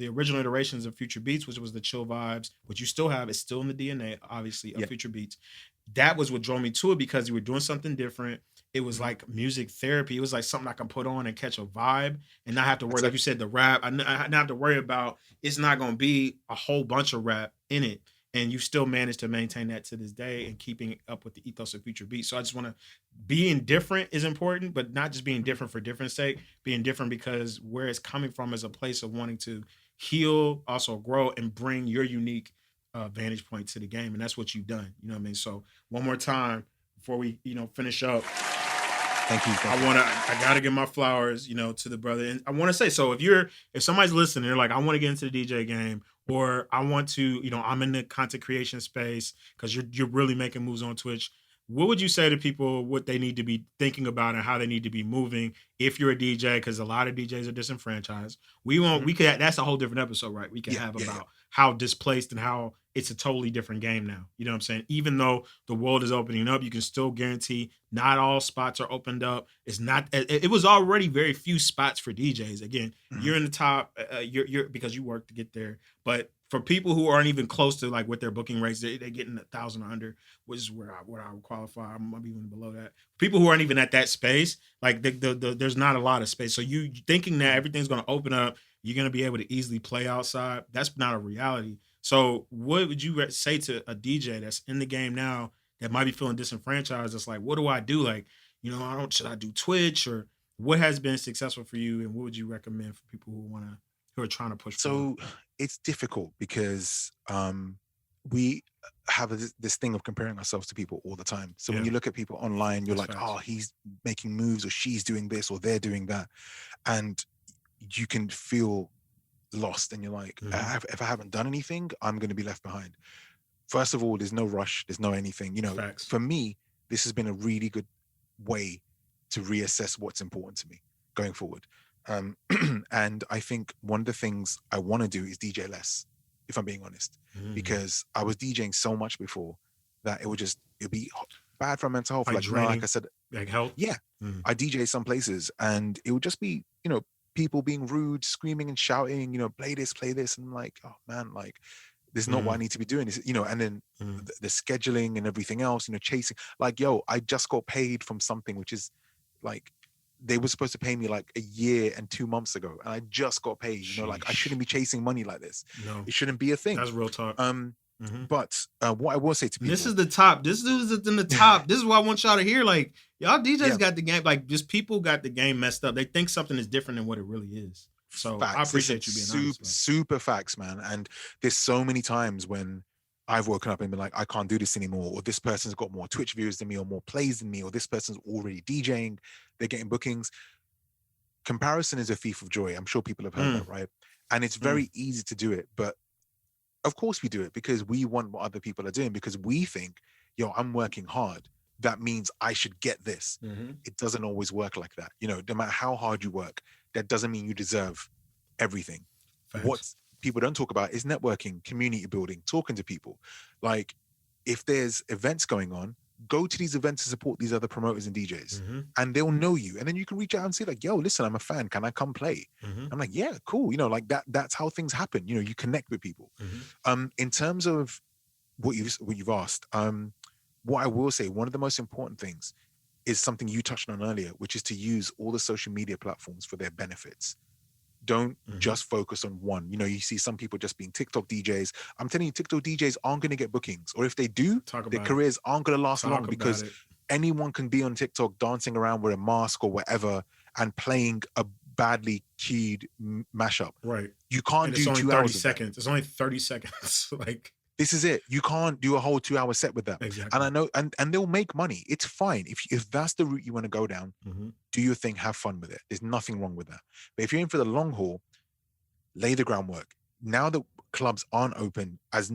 original iterations of Future Beats, which was the chill vibes, which you still have, it's still in the DNA, obviously, of Future Beats. That was what drove me to it, because you were doing something different. It was like music therapy. It was like something I can put on and catch a vibe and not have to worry, like you said, the rap. I not have to worry about, it's not going to be a whole bunch of rap in it. And you still manage to maintain that to this day and keeping up with the ethos of Future Beats. So I just want to, being different is important, but not just being different for different sake, being different because where it's coming from is a place of wanting to heal, also grow, and bring your unique vantage point to the game. And that's what you've done. You know what I mean? So one more time before we, finish up. Thank you. I gotta give my flowers, to the brother. And I want to say, so if somebody's listening, they're like, I want to get into the DJ game, or I want to, I'm in the content creation space because you're really making moves on Twitch. What would you say to people what they need to be thinking about and how they need to be moving if you're a DJ? Because a lot of DJs are disenfranchised. We could, that's a whole different episode, right? We can have about how displaced and how it's a totally different game now. You know what I'm saying? Even though the world is opening up, you can still guarantee not all spots are opened up. It's not, it was already very few spots for DJs. Again, you're in the top, you're because you work to get there. But for people who aren't even close to like what their booking rates, they're getting 1,000 or under, which is where I would qualify. I'm even below that. People who aren't even at that space, like there's not a lot of space. So you thinking that everything's going to open up, you're going to be able to easily play outside. That's not a reality. So what would you say to a DJ that's in the game now that might be feeling disenfranchised? It's like, what do I do? Like, should I do Twitch, or what has been successful for you? And what would you recommend for people who are trying to push forward? So it's difficult because we have this thing of comparing ourselves to people all the time. So when you look at people online, you're like, oh, he's making moves, or she's doing this, or they're doing that. And you can feel lost, and you're like, if I haven't done anything, I'm going to be left behind. First of all, there's no rush, there's no anything. For me, this has been a really good way to reassess what's important to me going forward. And I think one of the things I want to do is DJ less, if I'm being honest, because I was DJing so much before that it'd be bad for my mental health. Like I said, like health. Yeah, I DJ some places, and it would just be, people being rude, screaming and shouting, play this. And I'm like, oh man, like this is not what I need to be doing. This, and then the scheduling and everything else, chasing, like, I just got paid from something, which is like, they were supposed to pay me like a year and 2 months ago, and I just got paid. Like, I shouldn't be chasing money like this. No, it shouldn't be a thing. That's real talk. But what I will say to people, this is the top. This dude is in the top. This is what I want y'all to hear. Like, y'all DJs got the game. Like, just people got the game messed up. They think something is different than what it really is. So facts. I appreciate you being honest. Super facts, man. And there's so many times when I've woken up and been like, I can't do this anymore, or this person's got more Twitch views than me, or more plays than me, or this person's already DJing, they're getting bookings. Comparison is a thief of joy. I'm sure people have heard that, right? And it's very easy to do it, but of course we do it because we want what other people are doing, because we think, I'm working hard, that means I should get this. It doesn't always work like that. No matter how hard you work, that doesn't mean you deserve everything. Facts. What people don't talk about is networking, community building, talking to people. Like, if there's events going on, go to these events to support these other promoters and DJs, and they'll know you. And then you can reach out and say like, yo, listen, I'm a fan. Can I come play? I'm like, yeah, cool. Like that's how things happen. You connect with people. In terms of what you've asked, what I will say, one of the most important things is something you touched on earlier, which is to use all the social media platforms for their benefits. Don't just focus on one. You see some people just being TikTok DJs. I'm telling you, TikTok DJs aren't going to get bookings. Or if they do, their careers aren't going to last long, because anyone can be on TikTok dancing around with a mask or whatever and playing a badly keyed mashup. Right. You can't do 2 hours. It's only 30 seconds. Like, this is it. You can't do a whole 2 hour set with that. Exactly. And I know, and they'll make money. It's fine. If that's the route you want to go down, do your thing, have fun with it. There's nothing wrong with that. But if you're in for the long haul, lay the groundwork. Now that clubs aren't open, as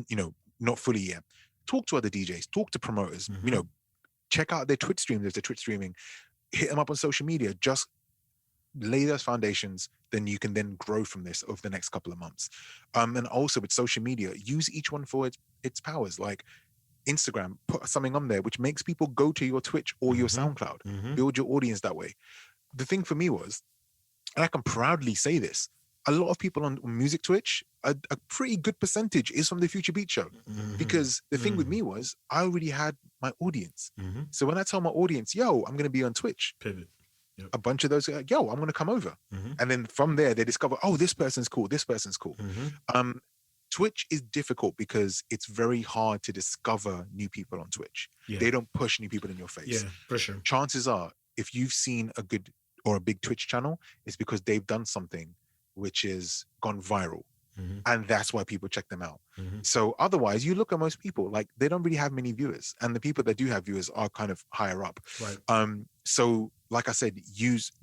not fully yet, talk to other DJs, talk to promoters, check out their Twitch streams if they're Twitch streaming, hit them up on social media, just lay those foundations, then you can then grow from this over the next couple of months. And also with social media, use each one for its powers. Like Instagram, put something on there which makes people go to your Twitch or your SoundCloud. Build your audience that way. The thing for me was, and I can proudly say this, a lot of people on music Twitch, a pretty good percentage is from the Future Beat Show. Because the thing with me was, I already had my audience. So when I tell my audience, yo, I'm going to be on Twitch, Pivot. Yep. A bunch of those are like, yo, I'm going to come over. And then from there, they discover, oh, this person's cool. This person's cool. Twitch is difficult because it's very hard to discover new people on Twitch. Yeah. They don't push new people in your face. Yeah, for sure. Chances are, if you've seen a good or a big Twitch channel, it's because they've done something which has gone viral. And that's why people check them out. So otherwise, you look at most people, like they don't really have many viewers. And the people that do have viewers are kind of higher up. Right. So like I said,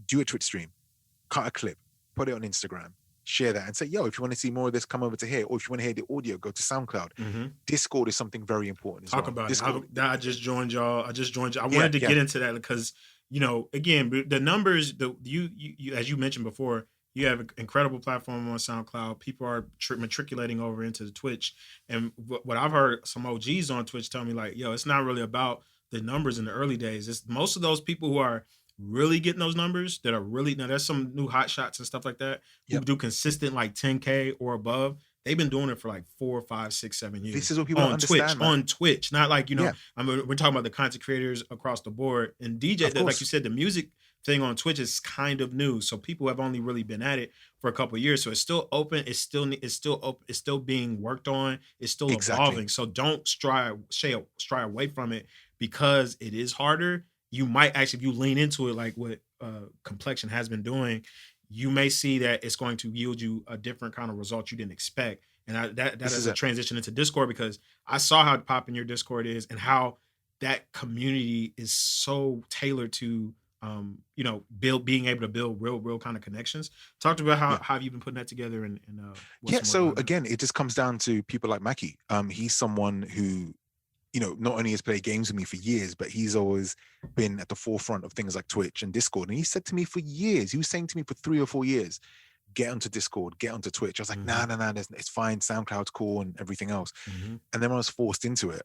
do a Twitch stream, cut a clip, put it on Instagram, share that and say, yo, if you want to see more of this, come over to here. Or if you want to hear the audio, go to SoundCloud. Discord is something very important as Talk well. about Discord. it. I just joined y'all. I wanted to get into that because, again, the numbers, you as you mentioned before, you have an incredible platform on SoundCloud. People are matriculating over into the Twitch. And what I've heard some OGs on Twitch tell me, like, yo, it's not really about the numbers in the early days. It's most of those people who are really getting those numbers that are really, now there's some new hot shots and stuff like that who do consistent like 10K or above. They've been doing it for like 4, 5, 6, 7 years. This is what people don't understand, on Twitch, not like, we're talking about the content creators across the board and DJ, like you said, the music thing on Twitch is kind of new. So people have only really been at it for a couple of years. So it's still open. It's still being worked on. It's still evolving. So don't stray away from it because it is harder. You might actually, if you lean into it, like what Complexion has been doing, you may see that it's going to yield you a different kind of result you didn't expect. And that is a transition into Discord, because I saw how popping your Discord is and how that community is so tailored to, being able to build real kind of connections. Talk about how you've been putting that together and so again, it just comes down to people like Mackie. He's someone who, not only has played games with me for years, but he's always been at the forefront of things like Twitch and Discord. And he said to me for years, he was saying to me for 3 or 4 years, get onto Discord, get onto Twitch. I was like, nah, it's fine. SoundCloud's cool and everything else. And then when I was forced into it,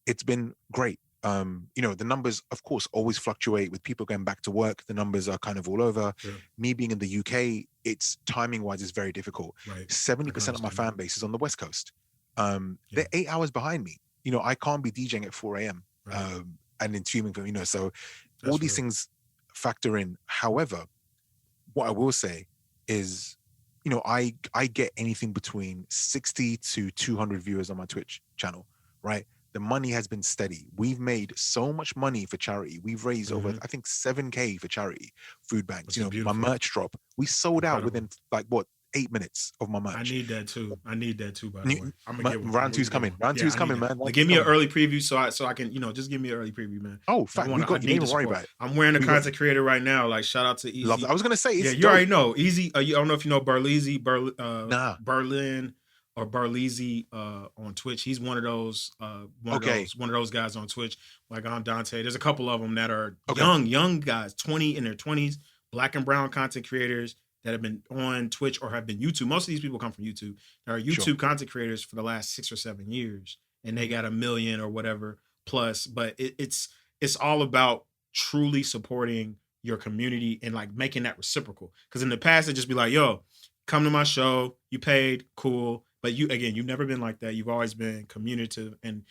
it's been great. The numbers, of course, always fluctuate with people going back to work. The numbers are kind of all over. Sure. Me being in the UK, it's timing wise is very difficult. Right. 70% of my fan base is on the West Coast. They're 8 hours behind me. I can't be DJing at 4 a.m. Right. And then streaming for, so that's all these things factor in. However, what I will say is, I get anything between 60 to 200 viewers on my Twitch channel, right? The money has been steady. We've made so much money for charity. We've raised over, I think, 7K for charity, food banks. My merch drop. We sold out within 8 minutes of my merch. I need that too. By the way, I'm gonna get round two's coming. Round two's coming, man. Give me an early preview so I can, just give me an early preview, man. Oh, fact, we got. You need to worry about it. I'm wearing a content creator right now. Like, shout out to Easy. Love that. I was gonna say, you already know Easy. I don't know if you know Berlin or Barleezy on Twitch. He's one of those one of those guys on Twitch. Like, I'm Dante. There's a couple of them that are young guys, 20 in their 20s, black and brown content creators that have been on Twitch or have been YouTube. Most of these people come from YouTube. There are YouTube content creators for the last 6 or 7 years, and they got 1 million or whatever plus. But it's all about truly supporting your community and like making that reciprocal. Because in the past, it'd just be like, yo, come to my show, you paid, cool. But you've never been like that. You've always been communicative and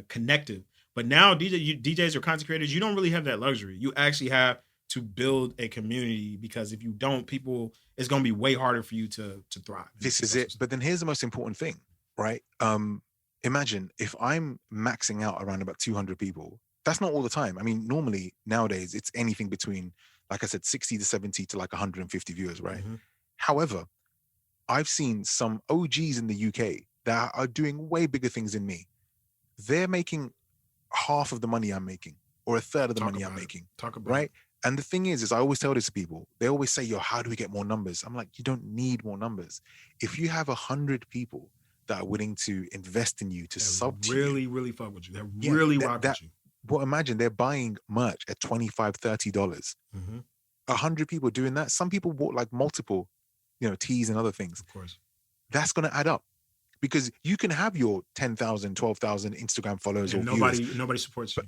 connective. But now DJs or content creators, you don't really have that luxury. You actually have to build a community, because if you don't, it's going to be way harder for you to thrive. This is it. But then here's the most important thing, right? Imagine if I'm maxing out around about 200 people. That's not all the time. I mean, normally nowadays it's anything between, like I said, 60 to 70 to like 150 viewers, right? However, I've seen some OGs in the UK that are doing way bigger things than me. They're making half of the money I'm making, or a third of the money I'm making. Right? And the thing is I always tell this to people. They always say, yo, how do we get more numbers? I'm like, you don't need more numbers. If you have 100 people that are willing to invest in you, to sub to you, really fuck with you. That yeah, really rock with you. well, imagine they're buying merch at $25-$30. 100 people doing that. Some people bought like multiple, teas and other things. Of course. That's going to add up, because you can have your 10,000, 12,000 Instagram followers And or viewers. nobody supports you.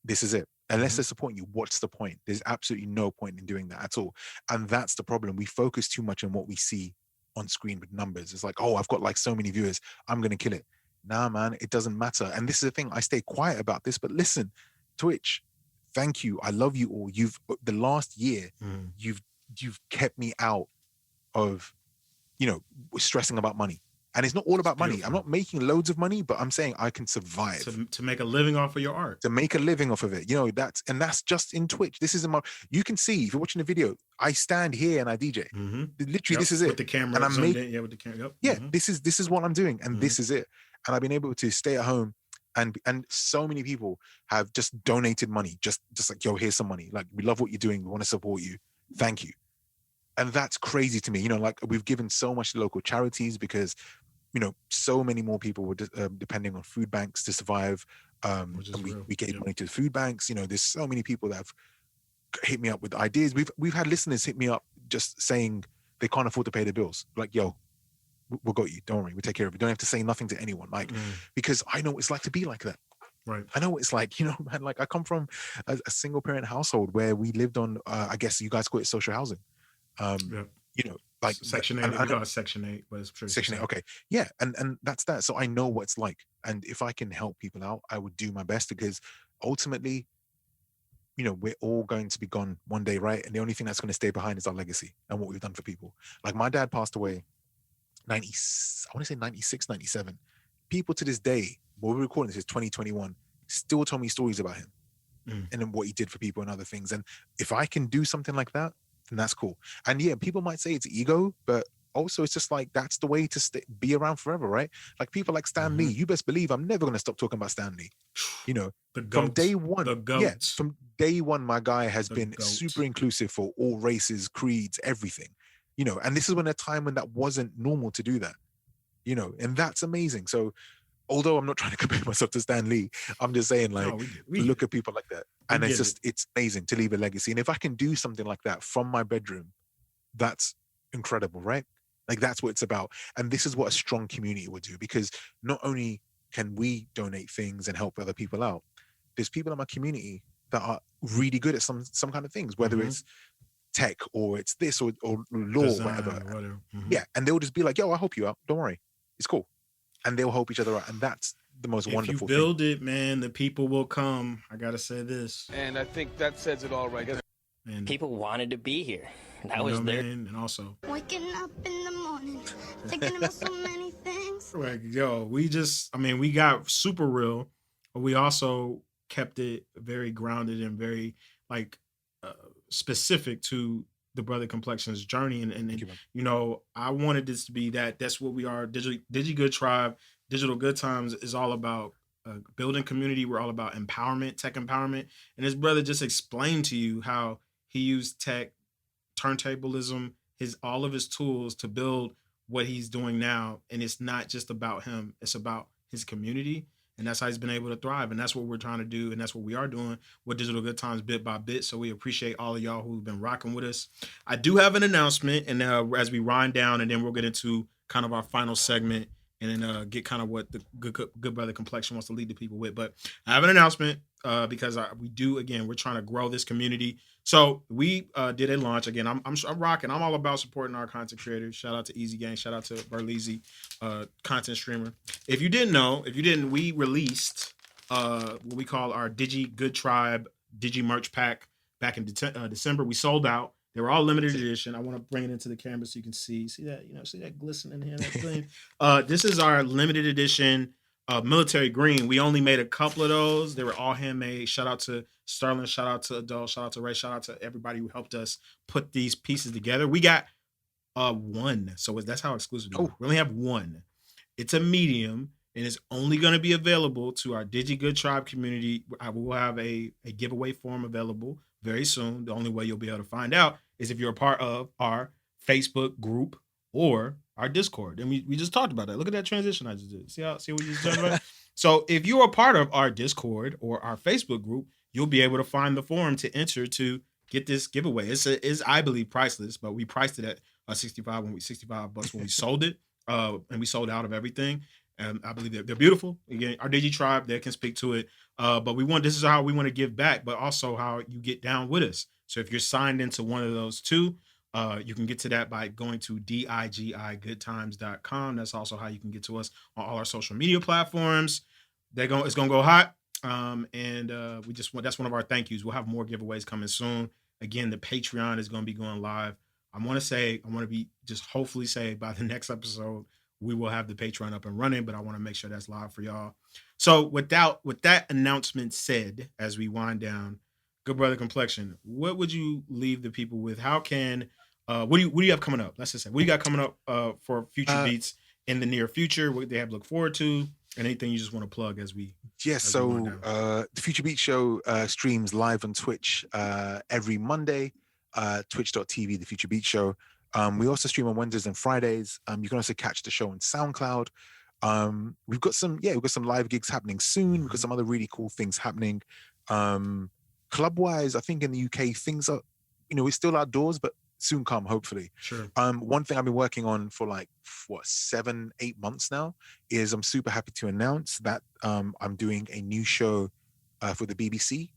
This is it. Unless they're supporting you, what's the point? There's absolutely no point in doing that at all. And that's the problem. We focus too much on what we see on screen with numbers. It's like, oh, I've got like so many viewers, I'm going to kill it. Nah, man, it doesn't matter. And this is the thing. I stay quiet about this, but listen, Twitch, thank you. I love you all. The last year, you've kept me out of, stressing about money. And it's not all about money. I'm not making loads of money, but I'm saying I can survive. To make a living off of your art. To make a living off of it. That's just in Twitch. This is you can see, if you're watching the video, I stand here and I DJ. Literally, this is it. With the camera. And I'm making, with the camera. Yep. Yeah, this is what I'm doing. And this is it. And I've been able to stay at home, and so many people have just donated money. Just like, yo, here's some money. Like, we love what you're doing. We want to support you. Thank you. And that's crazy to me. Like, we've given so much to local charities because, so many more people were depending on food banks to survive. And we gave money to the food banks. There's so many people that have hit me up with ideas. We've had listeners hit me up just saying they can't afford to pay their bills. Like, yo, we'll got you. Don't worry. We'll take care of it. Don't have to say nothing to anyone. Like, because I know what it's like to be like that. Right. I know what it's like, man, like I come from a single parent household where we lived on, I guess you guys call it social housing. Like Section 8, we call it Section 8, but it's Section 8, okay. Yeah, and that's that. So I know what it's like. And if I can help people out, I would do my best, because ultimately, we're all going to be gone one day, right? And the only thing that's going to stay behind is our legacy and what we've done for people. Like, my dad passed away I want to say 96, 97. People to this day, what we're recording this is 2021, still tell me stories about him and then what he did for people and other things. And if I can do something like that, then that's cool. And yeah, people might say it's ego, but also it's just like, that's the way to be around forever, right? Like, people like Stan Lee, you best believe I'm never going to stop talking about Stan Lee. From day one, from day one, my guy has been super inclusive for all races, creeds, everything. And this is when a time when that wasn't normal to do that, and that's amazing. So although I'm not trying to compare myself to Stan Lee, I'm just saying, like, look at people like that. And it's amazing to leave a legacy. And if I can do something like that from my bedroom, that's incredible, right? Like, that's what it's about. And this is what a strong community would do, because not only can we donate things and help other people out, there's people in my community that are really good at some kind of things, whether it's tech or it's this or law, design, whatever. Yeah, and they'll just be like, yo, I'll help you out. Don't worry. It's cool. And they'll help each other out. And that's the most wonderful thing. If you build it, man, the people will come. I got to say this. And I think that says it all right there. And people wanted to be here. That was there. And also, waking up in the morning, thinking about so many things. Like, yo, we got super real, but we also kept it very grounded and very, like, specific to the Brother Complexion's journey. And I wanted this to be that's what we are. Digi Good Tribe, Digital Good Times is all about building community. We're all about empowerment, tech empowerment. And his brother just explained to you how he used tech, turntablism, all of his tools to build what he's doing now. And it's not just about him. It's about his community. And that's how he's been able to thrive. And that's what we're trying to do. And that's what we are doing with Digital Good Times bit by bit. So we appreciate all of y'all who've been rocking with us. I do have an announcement. And as we wind down, and then we'll get into kind of our final segment and then get kind of what the good Brother Complexion wants to lead the people with. But I have an announcement because we're trying to grow this community. So we did a launch. Again, I'm rocking. I'm all about supporting our content creators. Shout out to Easy Gang. Shout out to Burleezy, content streamer. If you didn't, we released what we call our Digi Good Tribe Digi merch pack back in December. We sold out. They were all limited edition. I want to bring it into the camera so you can see that, see that glistening here, that thing. This is our limited edition military green. We only made a couple of those. They were all handmade. Shout out to Sterling. Shout out to Adele. Shout out to Ray. Shout out to everybody who helped us put these pieces together. We got one. So that's how exclusive we are. We only have one. It's a medium, and it's only going to be available to our Digi Good Tribe community. I will have a giveaway form available very soon. The only way you'll be able to find out is if you're a part of our Facebook group or our Discord. And we just talked about that. Look at that transition I just did. See what you just talked about? So if you're a part of our Discord or our Facebook group, you'll be able to find the form to enter to get this giveaway. It's I believe priceless, but we priced it at $65 when we sold it. And we sold out of everything. And I believe they're beautiful. Again, our Digi tribe, they can speak to it. But this is how we want to give back, but also how you get down with us. So if you're signed into one of those two, you can get to that by going to digigoodtimes.com. That's also how you can get to us on all our social media platforms. It's gonna go hot. That's one of our thank yous. We'll have more giveaways coming soon. Again, the Patreon is gonna be going live. I want to be just hopefully say by the next episode, we will have the Patreon up and running, but I want to make sure that's live for y'all. So with that announcement said, as we wind down, good brother Complexion, what would you leave the people with? How can, what do you have coming up? Let's just say, what do you got coming up for future beats in the near future? What they have to look forward to? And anything you just want to plug as we the Future Beat Show streams live on Twitch every Monday. Twitch.tv, The Future Beat Show. We also stream on Wednesdays and Fridays. You can also catch the show on Soundcloud. We've got some live gigs happening soon. We've got some other really cool things happening. Club-wise, I think in the UK, things are, we're still outdoors, but soon come, hopefully. Sure. One thing I've been working on for 7-8 months now is I'm super happy to announce that I'm doing a new show for the BBC.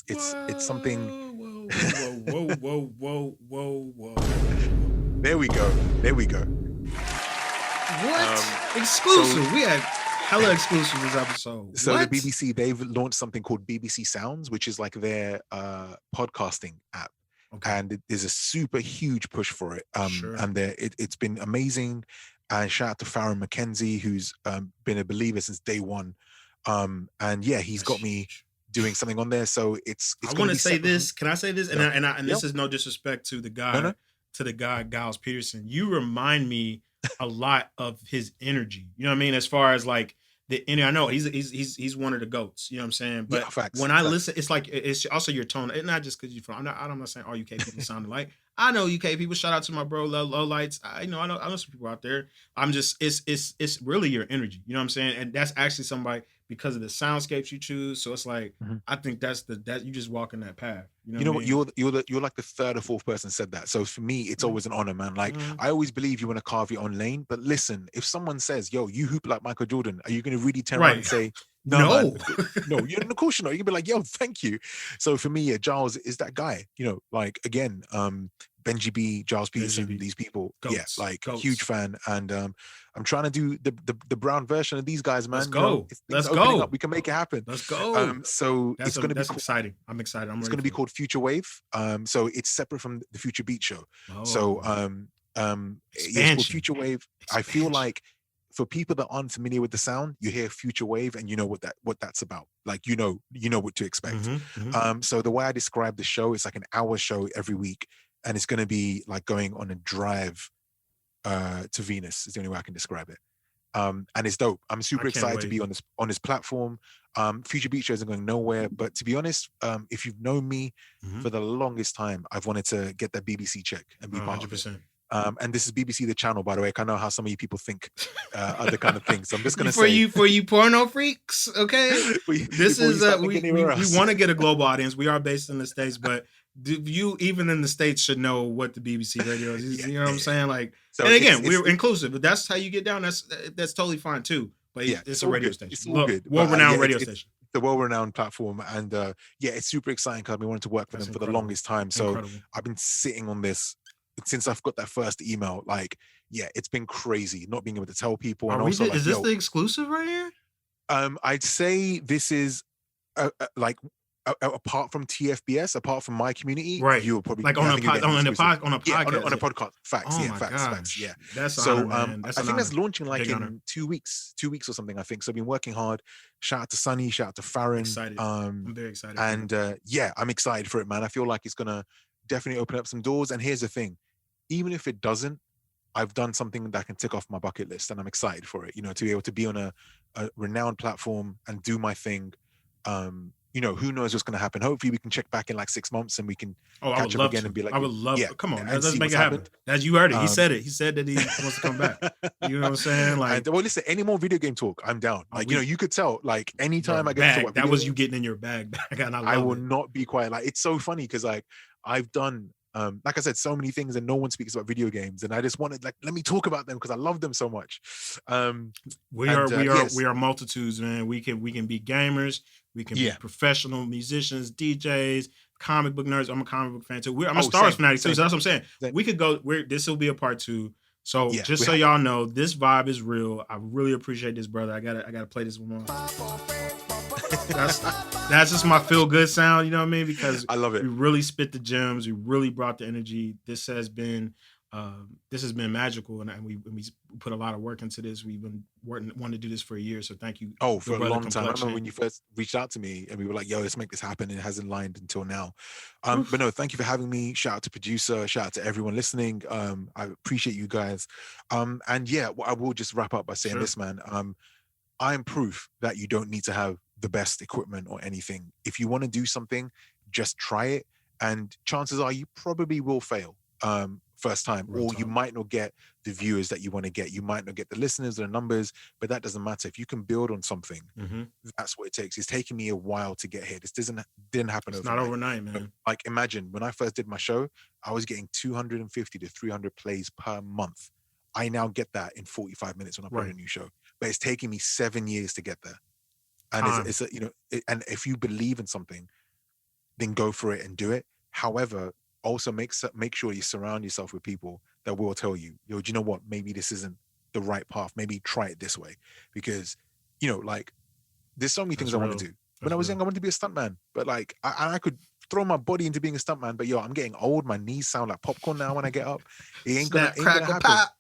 It's something. Whoa. There we go. What? Exclusive. We had hella exclusive this episode. So what? the BBC, they've launched something called BBC Sounds, which is like their podcasting app. Okay. And there's a super huge push for it. Sure. And it's been amazing. And shout out to Farron McKenzie, who's been a believer since day one. And yeah, he's got me doing something on there. So it's I want to say this. Can I say this? Yeah. And this is no disrespect to the guy, to the guy Giles Peterson. You remind me a lot of his energy. You know what I mean? As far as like the energy, I know he's one of the GOATs. You know what I'm saying? But when I listen, it's like it's also your tone. And not just because you're from. I'm not saying all UK people sound alike. I know UK people. Shout out to my bro Low Lights. I know some people out there. I'm just it's really your energy. You know what I'm saying? And that's actually somebody because of the soundscapes you choose. So it's like I think that you just walk in that path. You know what? You're like the third or fourth person said that. So for me, it's always an honor, man. Like I always believe you want to carve your own lane. But listen, if someone says, "Yo, you hoop like Michael Jordan," are you going to really turn around and say, "No, no"? Of course you're not. You're gonna be like, "Yo, thank you." So for me, Giles is that guy. Like again, Benji B, Giles Peterson, these people, Goats. Huge fan, and I'm trying to do the brown version of these guys, man. Let's go. Let's go. Up. We can make it happen. Let's go. So it's going to be exciting. I'm excited. It's going to be called Future Wave. So it's separate from the Future Beat Show. Oh. So it's called Future Wave. Expansion. I feel like for people that aren't familiar with the sound, you hear Future Wave and you know what that's about. Like you know what to expect. So the way I describe the show, it's like an hour show every week. And it's going to be like going on a drive to Venus is the only way I can describe it. And it's dope. I'm super excited to be on this platform. Future Beat Show isn't going nowhere. But to be honest, if you've known me for the longest time, I've wanted to get that BBC check and be part of it. And this is BBC the channel, by the way. I know how some of you people think other kind of things. So I'm just going to say for you porno freaks, okay? We want to get a global audience. We are based in the States, but you even in the States should know what the BBC radio is. You know what I'm saying? Like, so and again, we're inclusive, but that's how you get down. That's totally fine too. But it's a radio station. It's all good. World-renowned radio station. The world-renowned platform, and it's super exciting because I've been wanting to work with them for the longest time. So I've been sitting on this since I've got that first email. Like, it's been crazy not being able to tell people. Is this the exclusive right here? I'd say this is apart from TFBS, apart from my community, right? You will probably like on a podcast. On a podcast. Facts. Yeah. That's so. I think that's launching like in 2 weeks, or something. I think so. I've been working hard. Shout out to Sunny. Shout out to Farron. Excited. I'm very excited. And I'm excited for it, man. I feel like it's gonna definitely open up some doors. And here's the thing: even if it doesn't, I've done something that I can tick off my bucket list, and I'm excited for it. To be able to be on a renowned platform and do my thing. who knows what's going to happen. Hopefully we can check back in like 6 months and we can I catch would up love again to. and be like, I would love. yeah, Come on, and let's see make what's it happen. happened. As you heard it, he said it. He said that he wants to come back. You know what I'm saying? Like, And, well, listen, any more video game talk, I'm down. Like, you could tell, like, anytime I get to bag. what That video was game, you getting in your bag, and I will it. not be quiet. Like, it's so funny because like I've done like I said, so many things and no one speaks about video games. And I just wanted, like, let me talk about them because I love them so much. We are multitudes, man. We can be gamers, we can be professional musicians, DJs, comic book nerds. I'm a comic book fan too. I'm a Star Wars fanatic too. So that's what I'm saying. We could go this will be a part 2. So just so y'all know, this vibe is real. I really appreciate this, brother. I gotta play this one more. That's just my feel good sound, you know what I mean? Because I love it. We really spit the gems. We really brought the energy. This has been magical, and we put a lot of work into this. We've been wanting to do this for a year, so thank you. For a long time. I remember when you first reached out to me and we were like, yo, let's make this happen, and it hasn't lined until now. But no, thank you for having me. Shout out to producer, shout out to everyone listening. I appreciate you guys. And yeah, I will just wrap up by saying this, man. I'm proof that you don't need to have the best equipment or anything. If you want to do something, just try it, and chances are you probably will fail first time, or you might not get the viewers that you want to get. You might not get the listeners or the numbers, but that doesn't matter. If you can build on something, that's what it takes. It's taken me a while to get here. This didn't happen overnight. It's not overnight, man. But, like, imagine when I first did my show, I was getting 250 to 300 plays per month. I now get that in 45 minutes when I put a new show, but it's taking me 7 years to get there. And it's and if you believe in something, then go for it and do it. However, also make sure you surround yourself with people that will tell you, yo, do you know what? Maybe this isn't the right path. Maybe try it this way, because like there's so many things I want to do. When I was young, I wanted to be a stuntman, but like I could throw my body into being a stuntman. But yo, I'm getting old. My knees sound like popcorn now when I get up. It ain't gonna happen. Pop.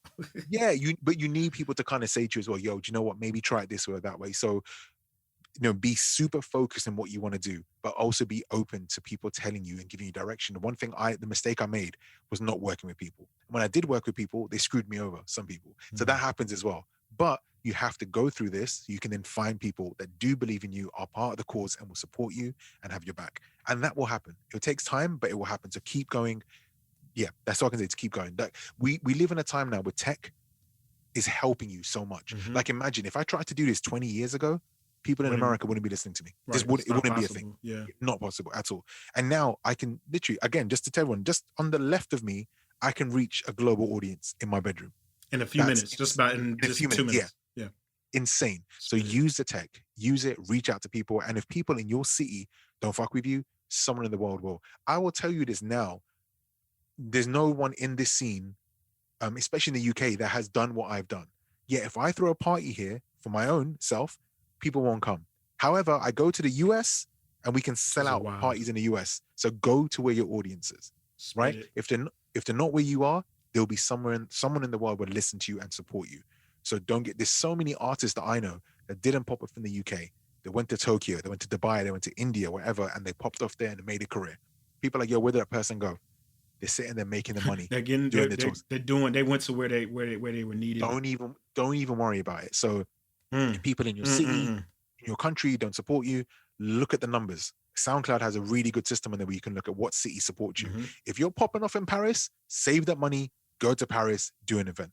Yeah, but you need people to kind of say to you as well, yo, do you know what? Maybe try it this way or that way. So, be super focused in what you want to do, but also be open to people telling you and giving you direction. The mistake I made was not working with people. When I did work with people, they screwed me over, some people. So that happens as well. But you have to go through this so you can then find people that do believe in you, are part of the cause, and will support you and have your back. And that will happen. It takes time, but it will happen. So keep going. Yeah, that's all I can say, to keep going. That we live in a time now where tech is helping you so much. Like, imagine if I tried to do this 20 years ago, people in America wouldn't be listening to me. It wouldn't be a thing. Yeah. Not possible at all. And now I can literally, again, just to tell everyone, just on the left of me, I can reach a global audience in my bedroom. In a few minutes, just about in just 2 minutes. Yeah. Insane. So use the tech, use it, reach out to people. And if people in your city don't fuck with you, someone in the world will. I will tell you this now. There's no one in this scene, especially in the UK, that has done what I've done. Yeah, if I throw a party here for my own self, people won't come. However, I go to the US and we can sell out parties in the US. So go to where your audience is, right? If they're not where you are, there'll be someone in the world will listen to you and support you. So there's so many artists that I know that didn't pop up in the UK. They went to Tokyo, they went to Dubai, they went to India, wherever, and they popped off there and made a career. People are like, yo, where did that person go? They're sitting there making the money. They went to where they were needed. Don't even worry about it. So if people in your city, in your country don't support you, look at the numbers. SoundCloud has a really good system in there where you can look at what city supports you. If you're popping off in Paris, save that money, go to Paris, do an event,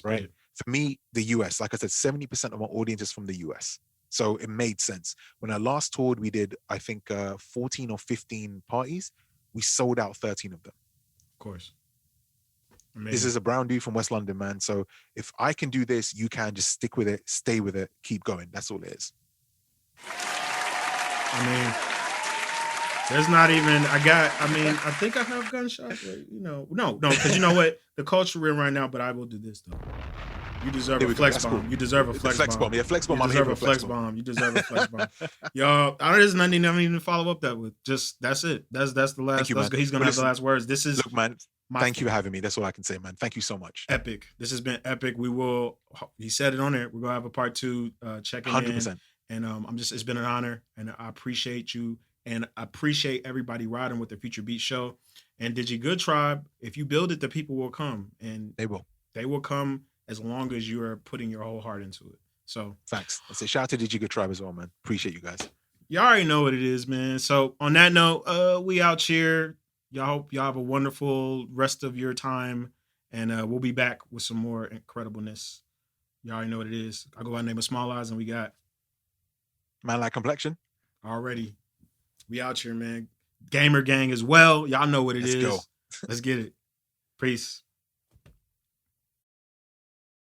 right? For me, the US, like I said, 70% of my audience is from the US. So it made sense. When I last toured, we did, I think, 14 or 15 parties. We sold out 13 of them. Of course. Amazing. This is a brown dude from West London, man. So if I can do this, you can. Just stick with it, stay with it, keep going. That's all it is. I mean, there's not even, I think I have gunshots, but, no, because you know what? The culture we're in right now, but I will do this, though. You deserve a flex bomb. Cool. You deserve a flex bomb. Yeah, flex bomb. You deserve a flex bomb. You deserve a flex bomb. Yo, there's nothing to follow up that with. Just, that's it. That's the last. He's going to have the last words. This is. Look, man, thank you for having me. That's all I can say, man. Thank you so much. Epic. This has been epic. He said it on there. We're going to have a part 2 checking 100%. In. And it's been an honor. And I appreciate you. And I appreciate everybody riding with the Future Beat Show. And Digi Good Tribe, if you build it, the people will come. And they will. They will come as long as you are putting your whole heart into it. So facts. I say shout out to Digi Good Tribe as well, man. Appreciate you guys. Y'all already know what it is, man. So on that note, we out here. Y'all hope y'all have a wonderful rest of your time. And we'll be back with some more incredibleness. Y'all already know what it is. I go by the name of Small Eyes, and we got Man like Complexion. already. We out here, man. Gamer gang as well. Y'all know what it is. Let's go. Let's get it. Peace.